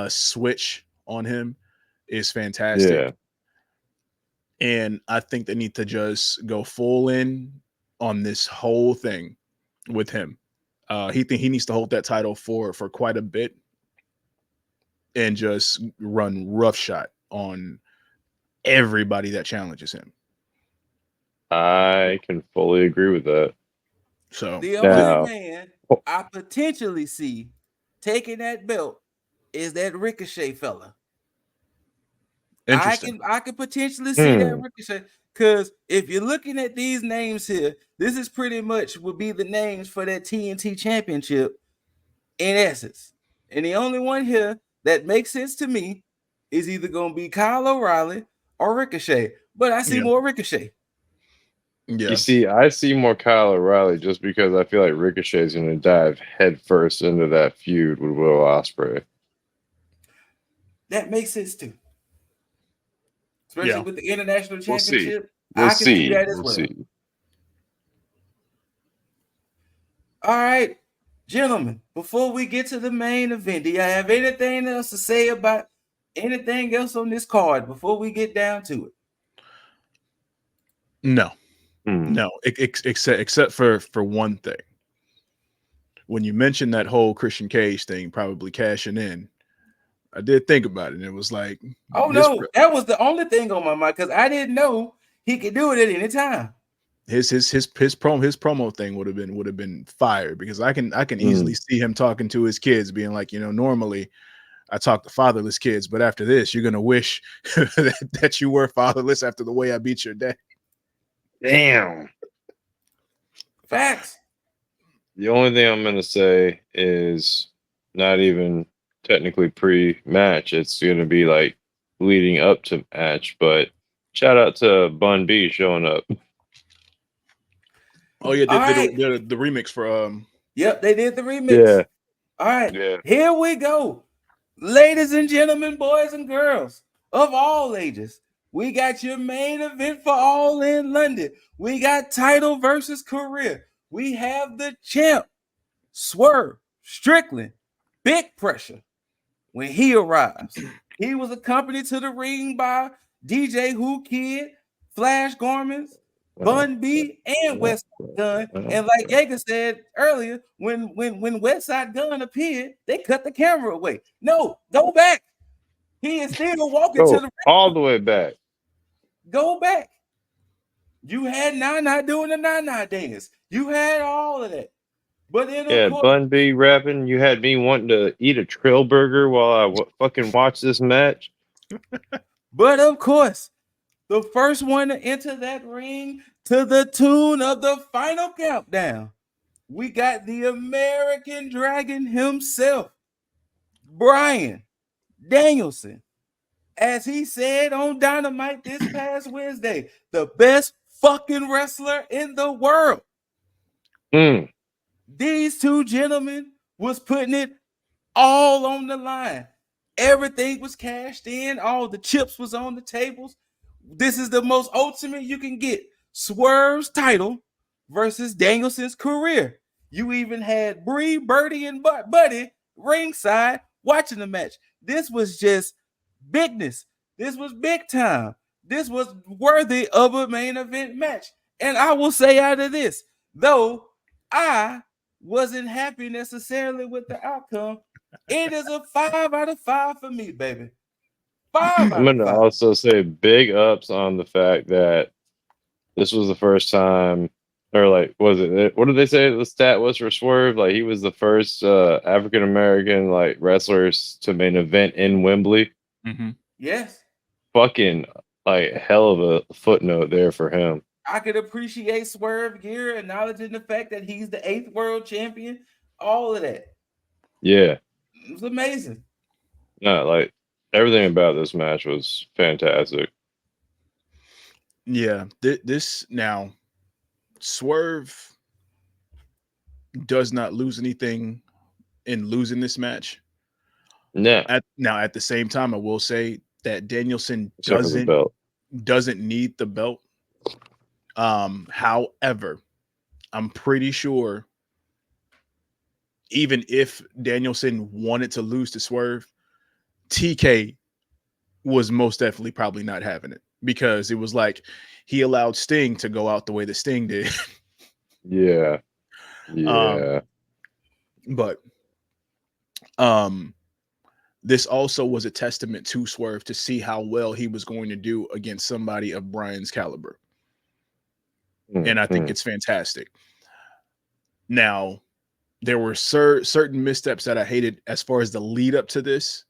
switch on him is fantastic. Yeah. And I think they need to just go full in on this whole thing with him. He needs to hold that title for quite a bit and just run roughshod on everybody that challenges him. I can fully agree with that. So the only man I potentially see taking that belt is that Ricochet fella. I can potentially see that Ricochet, because if you're looking at these names here, this is pretty much would be the names for that TNT championship in essence. And the only one here that makes sense to me is either going to be Kyle O'Reilly or Ricochet. But I see more Ricochet. Yeah. You see, I see more Kyle O'Reilly just because I feel like Ricochet's going to dive headfirst into that feud with Will Ospreay. That makes sense too. Especially Yeah. with the international We'll see. championship. We'll I can see see. that as We'll well. see. All right, gentlemen, before we get to the main event, do you have anything else to say about anything else on this card before we get down to it? No. Hmm. No, except for one thing. When you mentioned that whole Christian Cage thing, probably cashing in, I did think about it, and it was like, Oh no, that was the only thing on my mind because I didn't know he could do it at any time. his promo thing would have been fire, because I can easily see him talking to his kids, being like, normally I talk to fatherless kids, but after this, you're gonna wish that you were fatherless after the way I beat your dad. Damn. Facts. The only thing I'm going to say is not even technically pre-match. It's going to be like leading up to match, but shout out to Bun B showing up. Oh yeah, All right. the remix for Yep, they did the remix. Yeah. All right. Yeah. Here we go. Ladies and gentlemen, boys and girls of all ages, we got your main event for All in London. We got title versus career. We have the champ, Swerve Strickland, big pressure when he arrives. He was accompanied to the ring by DJ Who Kid, Flash Garments, Bun B, and West Gun. And like Jaeger said earlier, when Westside Gun appeared, they cut the camera away. No, go back. He is still walking to the ring. All the way back. Go back. You had Nana doing the Nana dance. You had all of that. But then, Yeah, of course, Bun B rapping. You had me wanting to eat a Trill burger while I fucking watch this match. But of course, the first one to enter that ring to the tune of the final countdown, we got the American Dragon himself, Bryan Danielson. As he said on Dynamite this past Wednesday, the best fucking wrestler in the world. These two gentlemen was putting it all on the line. Everything was cashed in. All the chips was on the tables. This is the most ultimate you can get. Swerve's title versus Danielson's career. You even had Bree, Birdie, and Buddy ringside watching the match. This was just bigness. This was big time. This was worthy of a main event match. And I will say out of this, though I wasn't happy necessarily with the outcome, it is a 5 out of 5 for me, baby. 5 I'm out going of to 5. also say big ups on the fact that this was the first time, or like, what did they say the stat was for Swerve? Like, he was the first African American like wrestlers to main event in Wembley. Mm-hmm. Yes. Fucking like hell of a footnote there for him. I could appreciate Swerve gear, acknowledging the fact that he's the 8th world champion. All of that. Yeah. It was amazing. No, like everything about this match was fantastic. Yeah, this now, Swerve does not lose anything in losing this match. No. At the same time, I will say that Danielson Except for the belt. doesn't need the belt. However, I'm pretty sure even if Danielson wanted to lose to Swerve, TK was most definitely probably not having it, because it was like he allowed Sting to go out the way that Sting did. Yeah. Yeah. But this also was a testament to Swerve to see how well he was going to do against somebody of Bryan's caliber. And I think it's fantastic. Now, there were certain missteps that I hated as far as the lead up to this,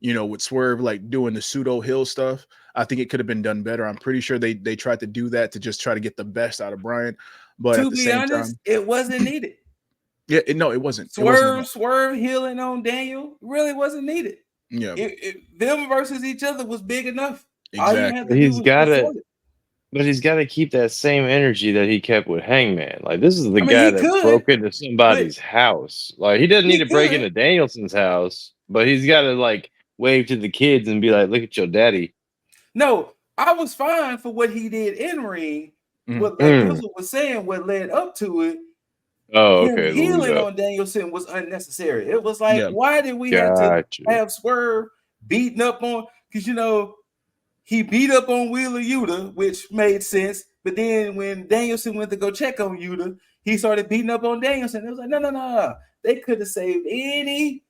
with Swerve like doing the pseudo heel stuff. I think it could have been done better. I'm pretty sure they tried to do that to just try to get the best out of Bryan. But to at the be same honest, time, it wasn't needed. Yeah, it wasn't. Swerve healing on Daniel really wasn't needed. Yeah, them versus each other was big enough. exactly. All you had to He's do was got support it. it. But he's got to keep that same energy that he kept with Hangman. Like, this is the I mean, guy he that could, broke into somebody's house. Like, he doesn't need he to break could. into Danielson's house, but he's got to like wave to the kids and be like, "Look at your daddy." No, I was fine for what he did in ring. Mhm. What like Bizzle was saying, what led up to it, Oh, him okay. The lead healing up. on Danielson was unnecessary. It was like, Yeah. why did we have to Gotcha. have Swerve beating up on? Because he beat up on Wheeler Yuta, which made sense. But then when Danielson went to go check on Yuta, he started beating up on Danielson. It was like, no. They could have saved any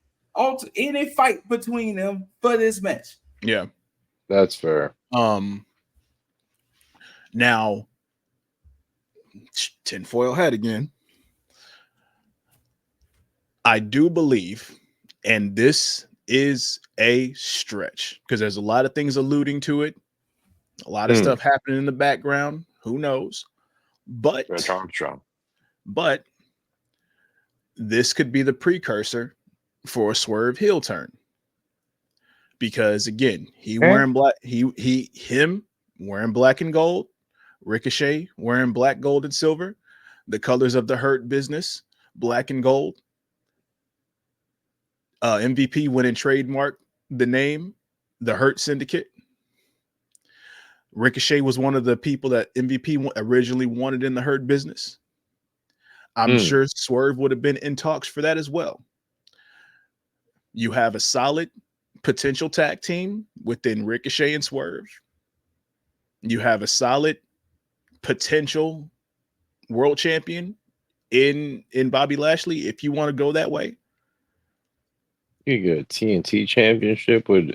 fight between them for this match. Yeah. That's fair. Now, tinfoil hat again. I do believe, and this is a stretch because there's a lot of things alluding to it, a lot of stuff happening in the background. Who knows? But this could be the precursor for a Swerve heel turn. Because again, wearing black, him wearing black and gold, Ricochet wearing black, gold, and silver, the colors of the Hurt Business, black and gold. MVP went and trademarked the name, the Hurt Syndicate. Ricochet was one of the people that MVP originally wanted in the Hurt Business. I'm sure Swerve would have been in talks for that as well. You have a solid potential tag team within Ricochet and Swerve. You have a solid potential world champion in Bobby Lashley if you want to go that way. You get a TNT championship with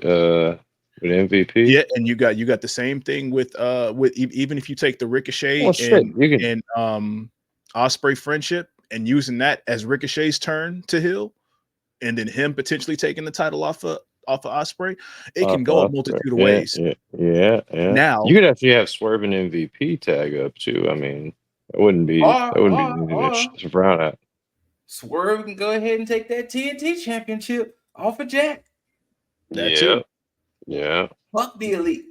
MVP. Yeah, and you got the same thing with even if you take the Ricochet and Ospreay friendship and using that as Ricochet's turn to heel, and then him potentially taking the title off of Ospreay, it can go a multitude of ways. Yeah. Now you could actually have Swerve and MVP tag up too. I mean, it wouldn't be anything to frown at. Swerve can go ahead and take that TNT championship off of Jack. That too. Yeah. Fuck the Elite.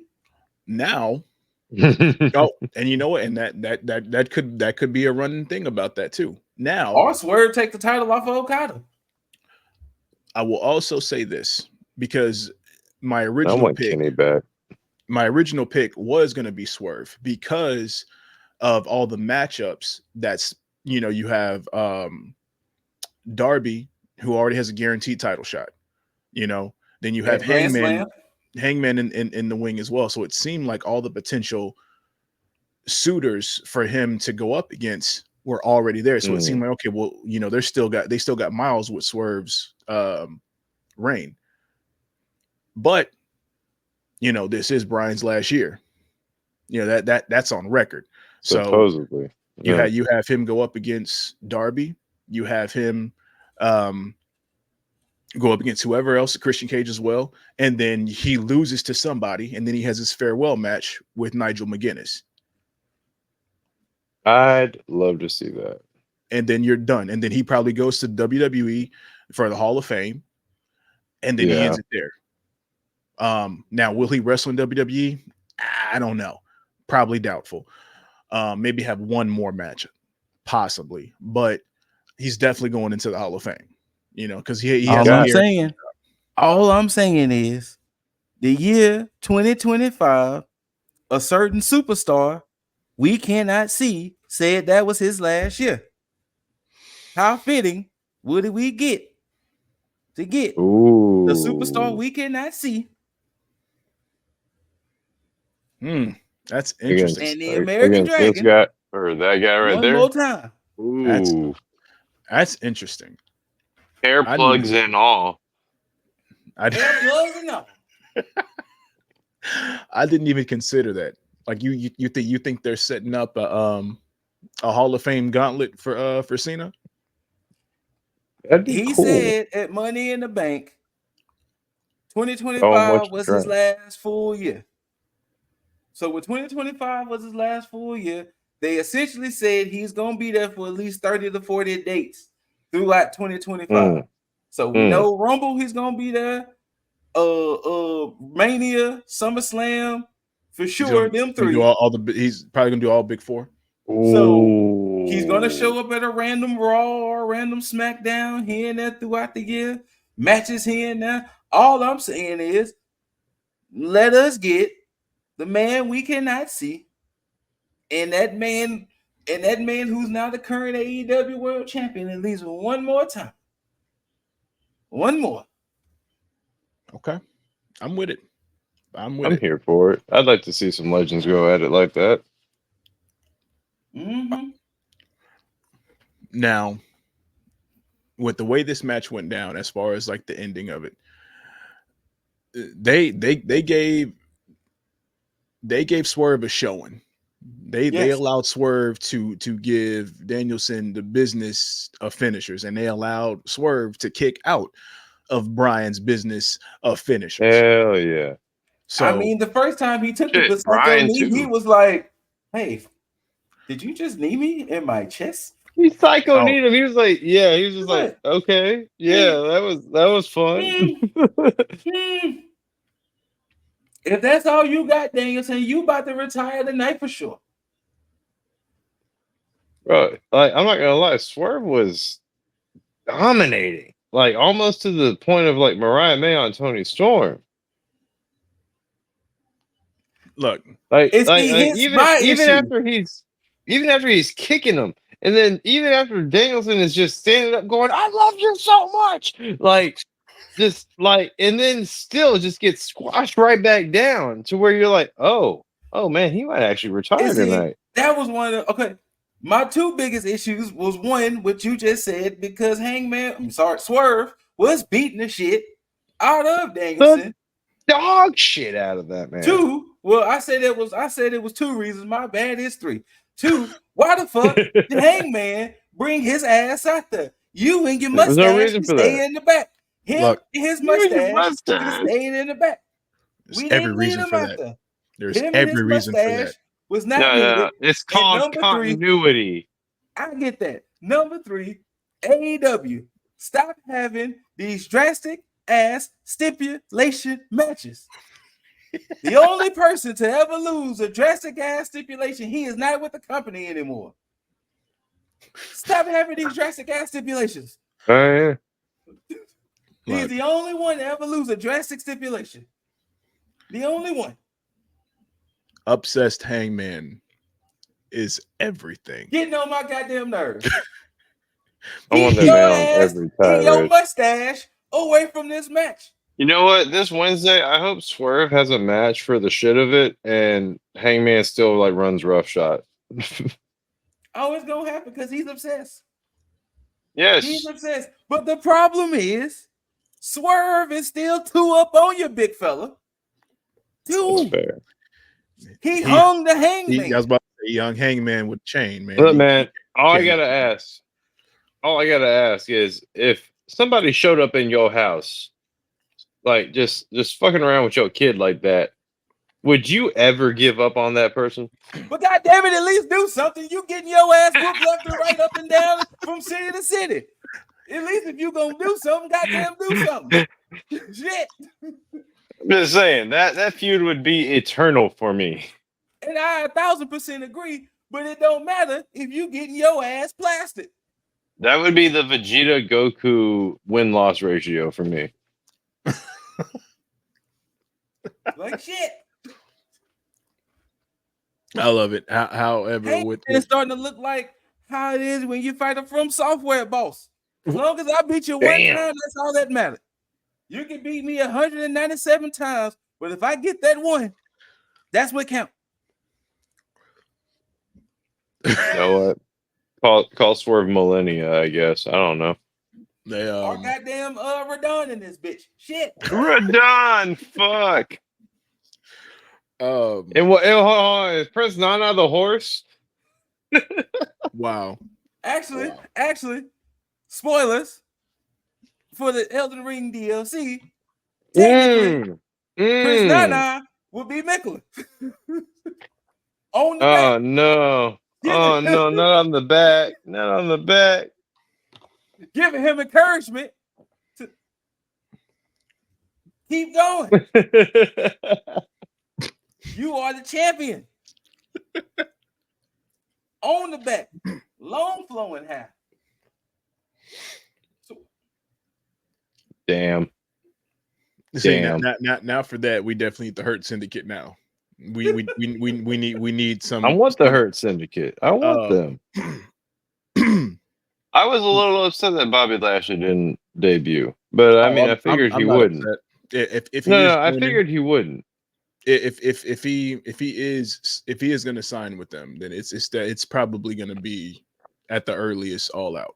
Now, and you know what? And that could be a running thing about that too. Now, or Swerve take the title off of Okada. I will also say this because my original pick was going to be Swerve because of all the matchups. That's you have Darby, who already has a guaranteed title shot. Then you have Hangman in the wing as well. So it seemed like all the potential suitors for him to go up against were already there. So it seemed like, okay, well, they still got miles with Swerve's reign. But this is Brian's last year. That's on record. So supposedly, you have him go up against Darby. You have him go up against whoever else, Christian Cage as well, and then he loses to somebody, and then he has his farewell match with Nigel McGuinness. I'd love to see that. And then you're done. And then he probably goes to WWE for the Hall of Fame, and then he ends it there. Now, will he wrestle in WWE? I don't know. Probably doubtful. Maybe have one more match, possibly, but he's definitely going into the Hall of Fame. Because he has. All I'm saying is, the year 2025, a certain superstar we cannot see said that was his last year. How fitting would we get to get the superstar we cannot see? That's interesting. And the American Dragon, this guy or that guy right there. One more time. Ooh, that's interesting. Hair plugs and all. Hair plugs and all. I didn't even consider that. Like you think they're setting up a Hall of Fame gauntlet for Cena? He said at Money in the Bank, 2025 was his last full year. So with 2025 was his last full year, they essentially said he's gonna be there for at least 30 to 40 dates throughout 2025. So we know Rumble, he's gonna be there. Mania, SummerSlam, For sure, them He's three. do he's probably gonna do all big four. So he's gonna show up at a random Raw or a random SmackDown here and there throughout the year, matches here and there. All I'm saying is, let us get the man we cannot see, and that man who's now the current AEW World Champion at least one more time. One more. Okay, I'm with it. I'm here for it. I'd like to see some legends go at it like that. Mm-hmm. Now, with the way this match went down, as far as like the ending of it, they gave Swerve a showing. They allowed Swerve to give Danielson the business of finishers, and they allowed Swerve to kick out of Brian's business of finishers. Hell yeah! So I mean, the first time he took the Brian knee, he was like, "Hey, did you just knee me in my chest?" He psycho kneed him. He was like, "Yeah." He was just like, "Okay, yeah, that was fun." If that's all you got, Danielson, you about to retire tonight for sure. Bro, like I'm not gonna lie, Swerve was dominating, like almost to the point of like Mariah May on Tony Storm. Look, even after he's kicking him, and then even after Danielson is just standing up going, "I love you so much," and then still just gets squashed right back down to where you're like, oh man, he might actually retire tonight. That was one of my two biggest issues was one, what you just said, because Swerve was beating the shit out of Danielson. Dog shit out of that man. Two, well, I said it was two reasons. My bad is three. Two, why the fuck did Hangman bring his ass out there? You and your mustache no reason for stay that. in the back. His mustache staying in the back. We didn't need him out there. There's every reason for that. Was not needed. No. It's called continuity. I get that. Number 3, AEW. Stop having these drastic ass stipulation matches. The only person to ever lose a drastic ass stipulation, he is not with the company anymore. Stop having these drastic ass stipulations. Yeah. He's the only one to ever lose a drastic stipulation. The only one. Obsessed Hangman is everything. Getting on my goddamn nerves. I want that man on every tirade. Your mustache away from this match. You know what? This Wednesday, I hope Swerve has a match for the shit of it, and Hangman still like runs roughshod. Oh, it's gonna happen because he's obsessed. Yes, he's obsessed. But the problem is, Swerve is still 2 up on you, big fella. 2. That's fair. He hung the Hangman. I was about to say young Hangman with chain, man. Look, man, all I gotta ask is if somebody showed up in your house, like just fucking around with your kid like that, would you ever give up on that person? But goddamn it, at least do something. You getting your ass whooped left and right, up and down from city to city. At least if you gonna do something, goddamn do something. Shit. I'm just saying that feud would be eternal for me. And I 1,000% agree, but it don't matter if you getting your ass plastered. That would be the Vegeta Goku win-loss ratio for me. Like shit. I love it. However, it's starting to look like how it is when you fight a From Software boss. As long as I beat you one time, that's all that matters. You can beat me 197 times, but if I get that one, that's what counts. You know what? Call Swerve Millennia, I guess. I don't know. They or goddamn Radon in this bitch. Shit. Radon, fuck. And what? Is Prince Nana the horse? Wow. Actually, spoilers for the Elden Ring DLC. Technically, Prince Nana will be Mikla. On the back. No. Oh no, not on the back. Not on the back. Giving him encouragement to keep going. You are the champion. On the back, long flowing hair. So, Damn. See, Damn. now for that, we definitely need the Hurt Syndicate now. We need some. I want the Hurt Syndicate. I want them. I was a little upset that Bobby Lashley didn't debut, but I mean, I figured he not wouldn't. upset. If he No, is I joining- figured he wouldn't. if he is going to sign with them, then it's probably going to be at the earliest All Out.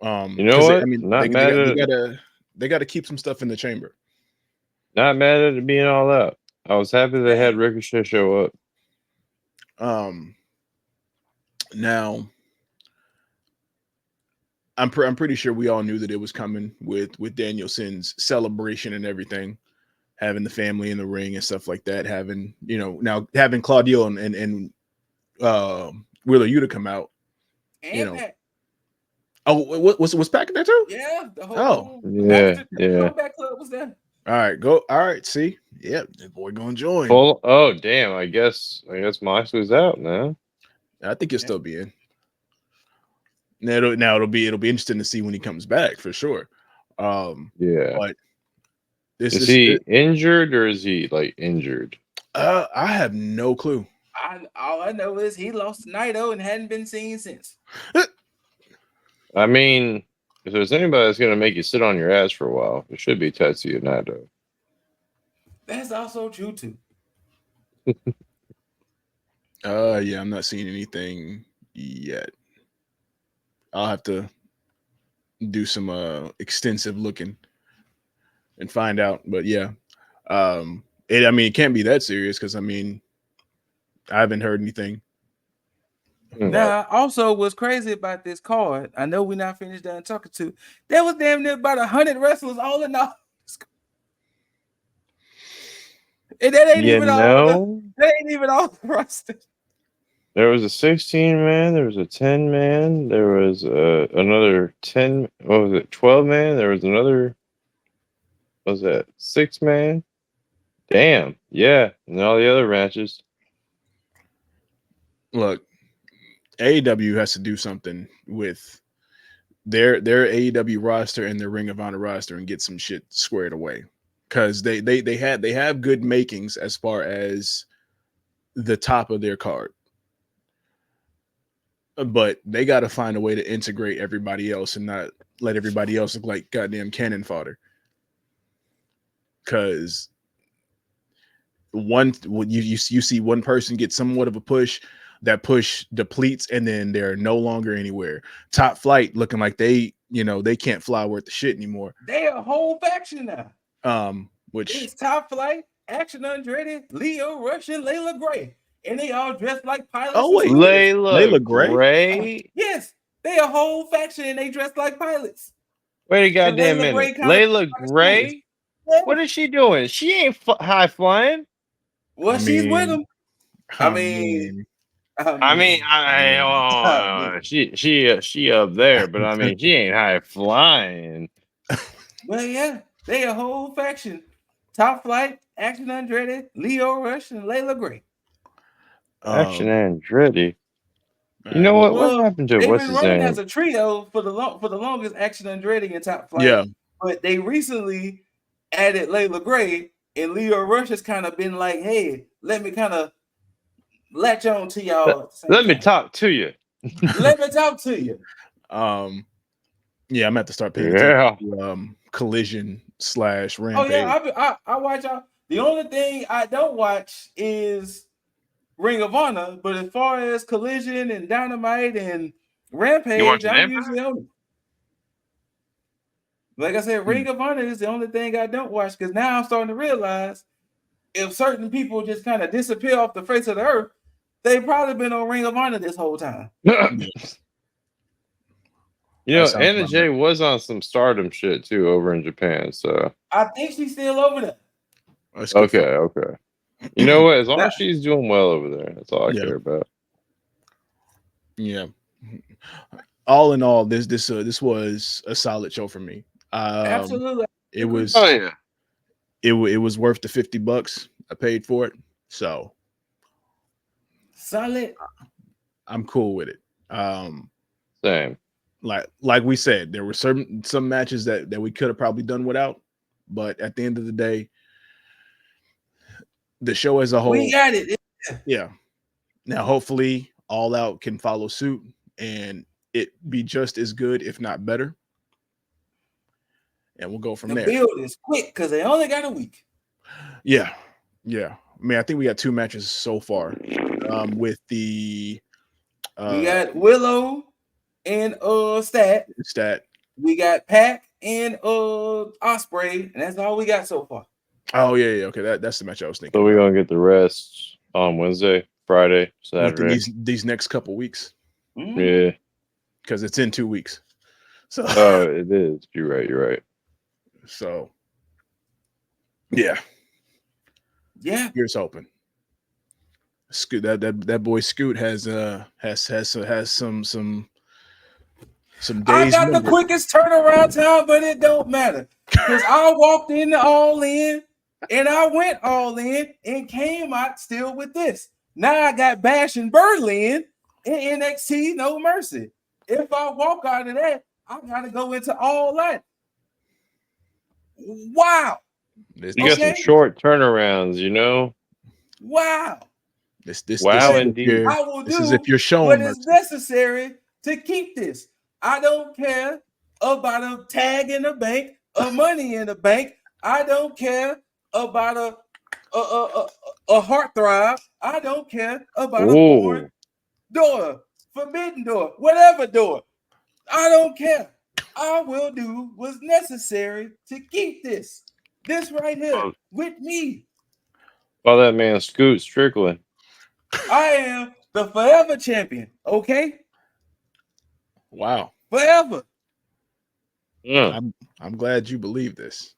You know what? I mean, Not mad at they got to keep some stuff in the chamber. Not mad at it being All Out. I was happy they had Ricochet show up. Now I'm pretty sure we all knew that it was coming with Danielson's celebration and everything, having the family in the ring and stuff like that, having Claudio and Wheeler Yuta come out, and Pac. Oh, was Pac there too? Yeah, the whole yeah. Combat Club was there. All right, see, yeah, the boy gonna join. Oh damn! I guess Moxley's out now. I think he'll still be in. Now it'll be interesting to see when he comes back for sure. Yeah, but is he injured or is he like injured? I have no clue. All I know is he lost to Naito and hadn't been seen since. I mean, if there's anybody that's gonna make you sit on your ass for a while, it should be Tetsuya Naito. That's also true too. Yeah, I'm not seeing anything yet. I'll have to do some extensive looking and find out. But yeah, it can't be that serious because I haven't heard anything. Now, also what's crazy about this card, I know we're not finished done talking to. There was damn near about 100 wrestlers all in all. And that ain't even all. That ain't even all the roster. There was a 16-man. There was a 10-man. There was another 10. What was it? 12-man. There was another. What was that? 6-man. Damn. Yeah, and all the other matches. Look, AEW has to do something with their AEW roster and their Ring of Honor roster and get some shit squared away, because they have good makings as far as the top of their card, but they got to find a way to integrate everybody else and not let everybody else look like goddamn cannon fodder. Because you see one person get somewhat of a push, that push depletes, and then they're no longer anywhere. Top Flight looking like they can't fly worth the shit anymore. They a whole faction now. Which it's Top Flight, Action Andretti, Leo Rush, and Layla Gray, and they all dressed like pilots. Oh wait, Layla Gray? Yes, they a whole faction and they dressed like pilots. Wait a goddamn minute. Layla Gray? Yeah. What is she doing? She ain't high flying. Well, she's with them. She up there, but I mean, she ain't high flying. Well, yeah, they a whole faction. Top Flight, Action Andretti, Leo Rush, and Layla Gray. Action Andretti. You know what? What happened to what's his name? They've been running as a trio for the longest. Action Andretti and Top Flight. Yeah, but they recently added Layla Gray, and Leo Rush has kind of been like, "Hey, let me kind of latch on to y'all. Let me talk to you. Let me talk to you." Yeah, I'm gonna have to start paying attention to Collision / Rampage. Oh yeah, I watch out. The only thing I don't watch is Ring of Honor, but as far as Collision and Dynamite and Rampage, I'm usually on it. Like I said, Ring of Honor is the only thing I don't watch, because now I'm starting to realize if certain people just kind of disappear off the face of the earth, they've probably been on Ring of Honor this whole time. Anna Jay was on some Stardom shit too over in Japan, so I think she's still over there. Okay. You know what? As long as she's doing well over there, that's all I care about. Yeah. All in all, this was a solid show for me. Absolutely. It was. Oh yeah. It was worth the $50. I paid for it, so Solid. I'm cool with it. Same. Like we said, there were some matches that we could have probably done without, but at the end of the day, the show as a whole, We got it. yeah. Now, hopefully, All Out can follow suit and it be just as good, if not better, and we'll go from The there. build is quick because they only got a week. Yeah. I mean, I think we got 2 matches so far. With the We got Willow and Stat. We got Pac and Osprey, and that's all we got so far. Oh yeah. Okay, that's the match I was thinking. So we're gonna get the rest on Wednesday, Friday, Saturday. Within these next couple weeks. Mm-hmm. Yeah. Because it's in 2 weeks. So Oh, it is. You're right. So yeah. Here's hoping. Scoot, that boy Scoot has some days. I got the quickest turnaround time, but it don't matter because I walked in All In and I went All In and came out still with this. Now I got Bash and Berlin and NXT No Mercy. If I walk out of that, I gotta go into All Out. Wow. You got some short turnarounds, you know. Wow. This indeed. I will do if you're showing what is necessary to keep this. I don't care about a tag in the bank, a money in the bank. I don't care about a heartthrob. I don't care about a foreign door, forbidden door, whatever door. I don't care. I will do what's necessary to keep this right here with me. Well, that man Scoot Strickland. I am the forever champion. Okay. Wow. Forever. Yeah. I'm glad you believe this.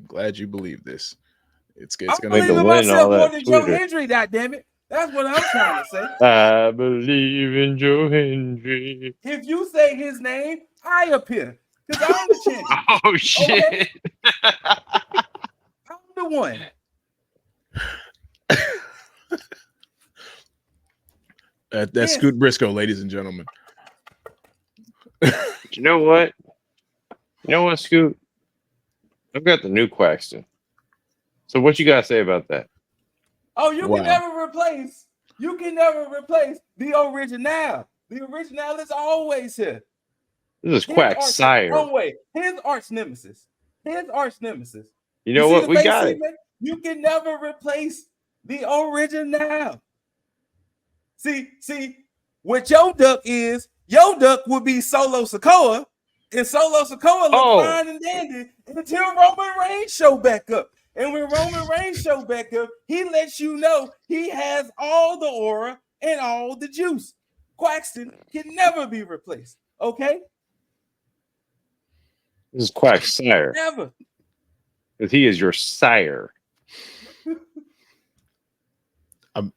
It's I'm gonna believing myself more than Joe Hendry. God damn it. That's what I'm trying to say. I believe in Joe Hendry. If you say his name, I appear because I'm the champion. Oh shit! Okay? I'm the one. That's Scoot Briscoe, ladies and gentlemen. You know what? Scoot? I've got the new Quaxton. So what you gotta say about that? Oh, you can never replace the original. The original is always here. This is Quack Sire. Wrong way. His arch nemesis. You know what? We got it. You can never replace the original. See, what your duck would be Solo Sikoa, and Solo Sikoa look fine and dandy until Roman Reigns show back up. And when Roman Reigns show back up, he lets you know he has all the aura and all the juice. Quaxton can never be replaced. Okay? This is Quack Sire. Never. Because he is your sire.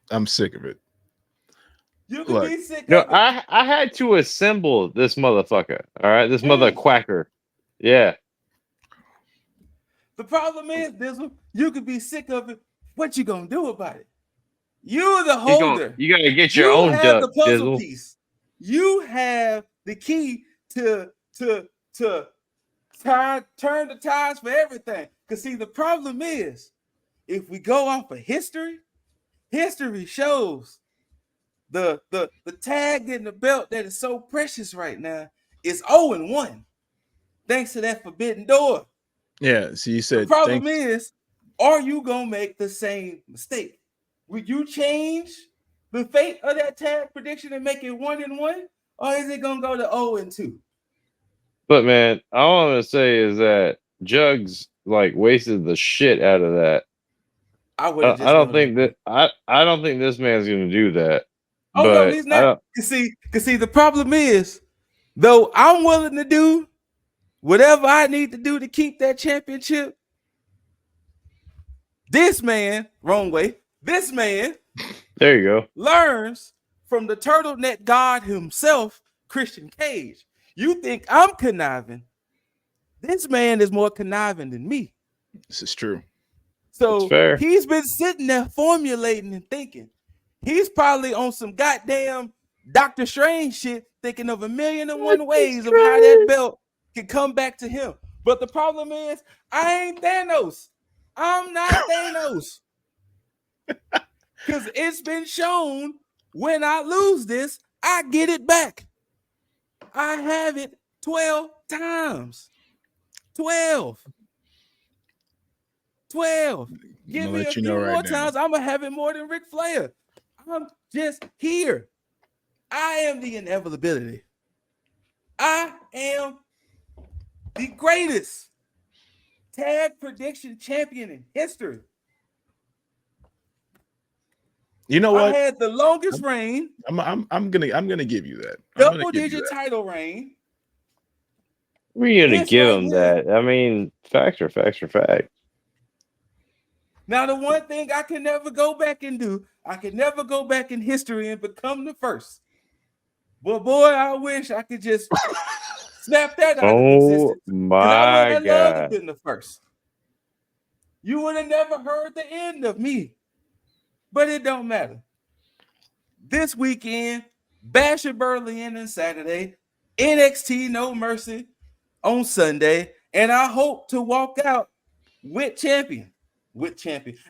I'm sick of it. You can be sick of it. I had to assemble this motherfucker. All right, this mother quacker. Yeah. The problem is, Dizzle, you could be sick of it. What you gonna do about it? You're the holder. You gotta get your own duck, the puzzle Dizzle. Piece. You have the key to turn the tides for everything. Because see, the problem is, if we go off of history shows the tag in the belt that is so precious right now is 0-1. Thanks to that forbidden door. Yeah, so you said the problem is, are you gonna make the same mistake? Would you change the fate of that tag prediction and make it 1-1, or is it gonna go to 0-2? But man, all I'm gonna say is that Jugs wasted the shit out of that. I don't think this man's gonna do that. Oh no, he's not. You see, the problem is, though I'm willing to do whatever I need to do to keep that championship, this man, there you go, learns from the turtleneck god himself, Christian Cage. You think I'm conniving? This man is more conniving than me. This is true. That's fair. he's been sitting there formulating and thinking. He's probably on some goddamn Doctor Strange shit, thinking of 1,000,001 ways of how that belt can come back to him. But the problem is, I ain't Thanos. I'm not Thanos. Because it's been shown when I lose this, I get it back. I have it 12 times. 12. Give me a few more times. I'm going to have it more than Ric Flair. I'm just here. I am the inevitability. I am the greatest tag prediction champion in history. You know what? I had the longest reign. I'm gonna give you that. Double-digit title reign. We're gonna give him that. I mean, facts are fact. Now, the one thing I can never go back and do, I can never go back in history and become the first. But boy, I wish I could just snap that out of existence. My I would have loved to have been the first. You would have never heard the end of me. But it don't matter. This weekend, Bash at Berlin on Saturday, NXT No Mercy on Sunday, and I hope to walk out with champion.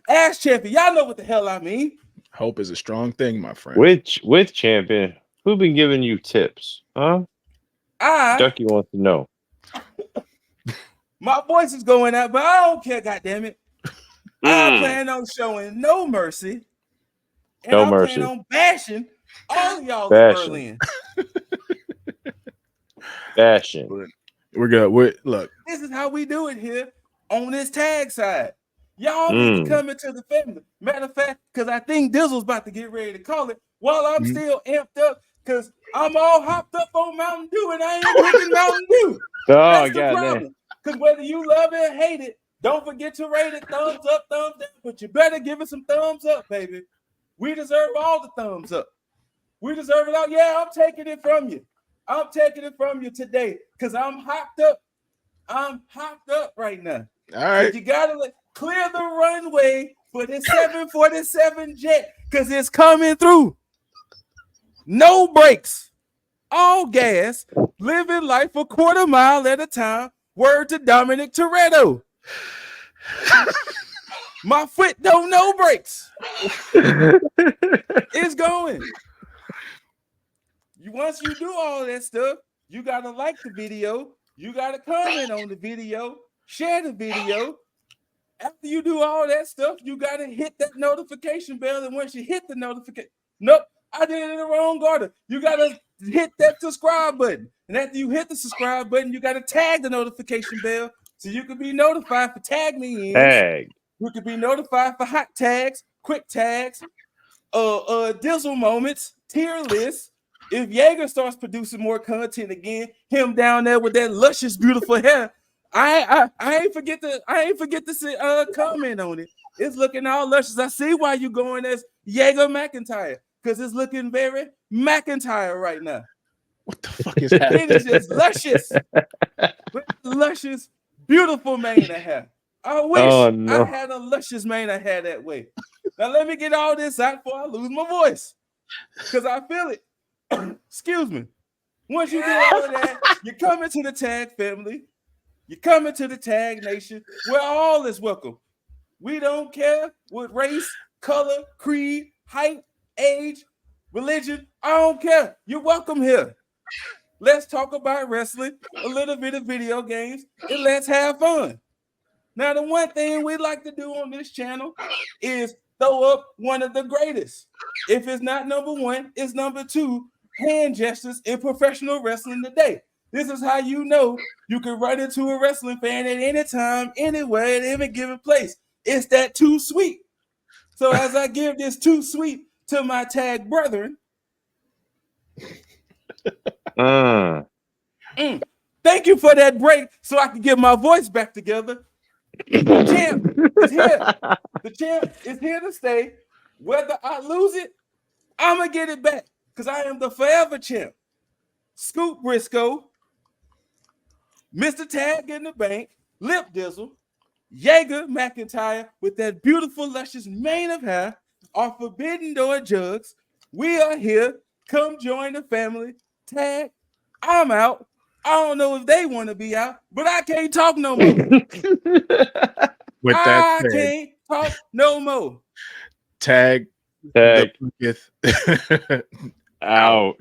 As champion. Y'all know what the hell I mean. Hope is a strong thing, my friend. With champion, who been giving you tips? Huh? Ducky wants to know. My voice is going out, but I don't care, goddammit. I plan on showing no mercy. And I plan on bashing all y'all in Berlin. Bashing. We're good. Look. This is how we do it here on this tag side. Y'all need to come into the family. Matter of fact, because I think Dizzle's about to get ready to call it while I'm still amped up, because I'm all hopped up on Mountain Dew and I ain't drinking Mountain Dew. That's the problem. Because whether you love it or hate it, don't forget to rate it thumbs up, thumbs down, but you better give it some thumbs up, baby. We deserve all the thumbs up. We deserve it all. Yeah, I'm taking it from you. I'm taking it from you today because I'm hopped up. I'm hopped up right now. All right. So you got to clear the runway for this 747 jet because it's coming through. No brakes. All gas. Living life a quarter mile at a time. Word to Dominic Toretto. My foot don't know brakes. It's going. Once you do all that stuff, you gotta like the video. You gotta comment on the video. Share the video. After you do all that stuff, you gotta hit that notification bell. And once you hit the notification, nope, I did it in the wrong order. You gotta hit that subscribe button. And after you hit the subscribe button, you gotta tag the notification bell so you can be notified for tag me in. Tag. You can be notified for hot tags, quick tags, Dizzle moments, tier lists. If Jaeger starts producing more content again, him down there with that luscious, beautiful hair, I ain't forget to comment on it. It's looking all luscious. I see why you going as Jaeger McIntyre because it's looking very McIntyre right now. What the fuck is happening? It is just luscious, beautiful mane of hair. I wish I had a luscious mane of hair that way. Now let me get all this out before I lose my voice because I feel it. Excuse me. Once you do all of that, you come into the tag family. You come into the tag nation where all is welcome. We don't care what race, color, creed, height, age, religion. I don't care. You're welcome here. Let's talk about wrestling, a little bit of video games, and let's have fun. Now, the one thing we like to do on this channel is throw up one of the greatest. If it's not number one, it's number two hand gestures in professional wrestling today. This is how you know you can run into a wrestling fan at any time, anywhere, at any given place. It's that too sweet. So as I give this too sweet to my tag brethren, thank you for that break so I can get my voice back together. The champ is here. The champ is here to stay. Whether I lose it, I'm going to get it back because I am the forever champ. Scoop Briscoe, Mr. Tag in the Bank, Lip Dizzle, Jaeger McIntyre with that beautiful, luscious mane of hair, our Forbidden Door Jugs. We are here. Come join the family. Tag, I'm out. I don't know if they want to be out, but I can't talk no more. With that I said, can't talk no more. Tag Tag the out.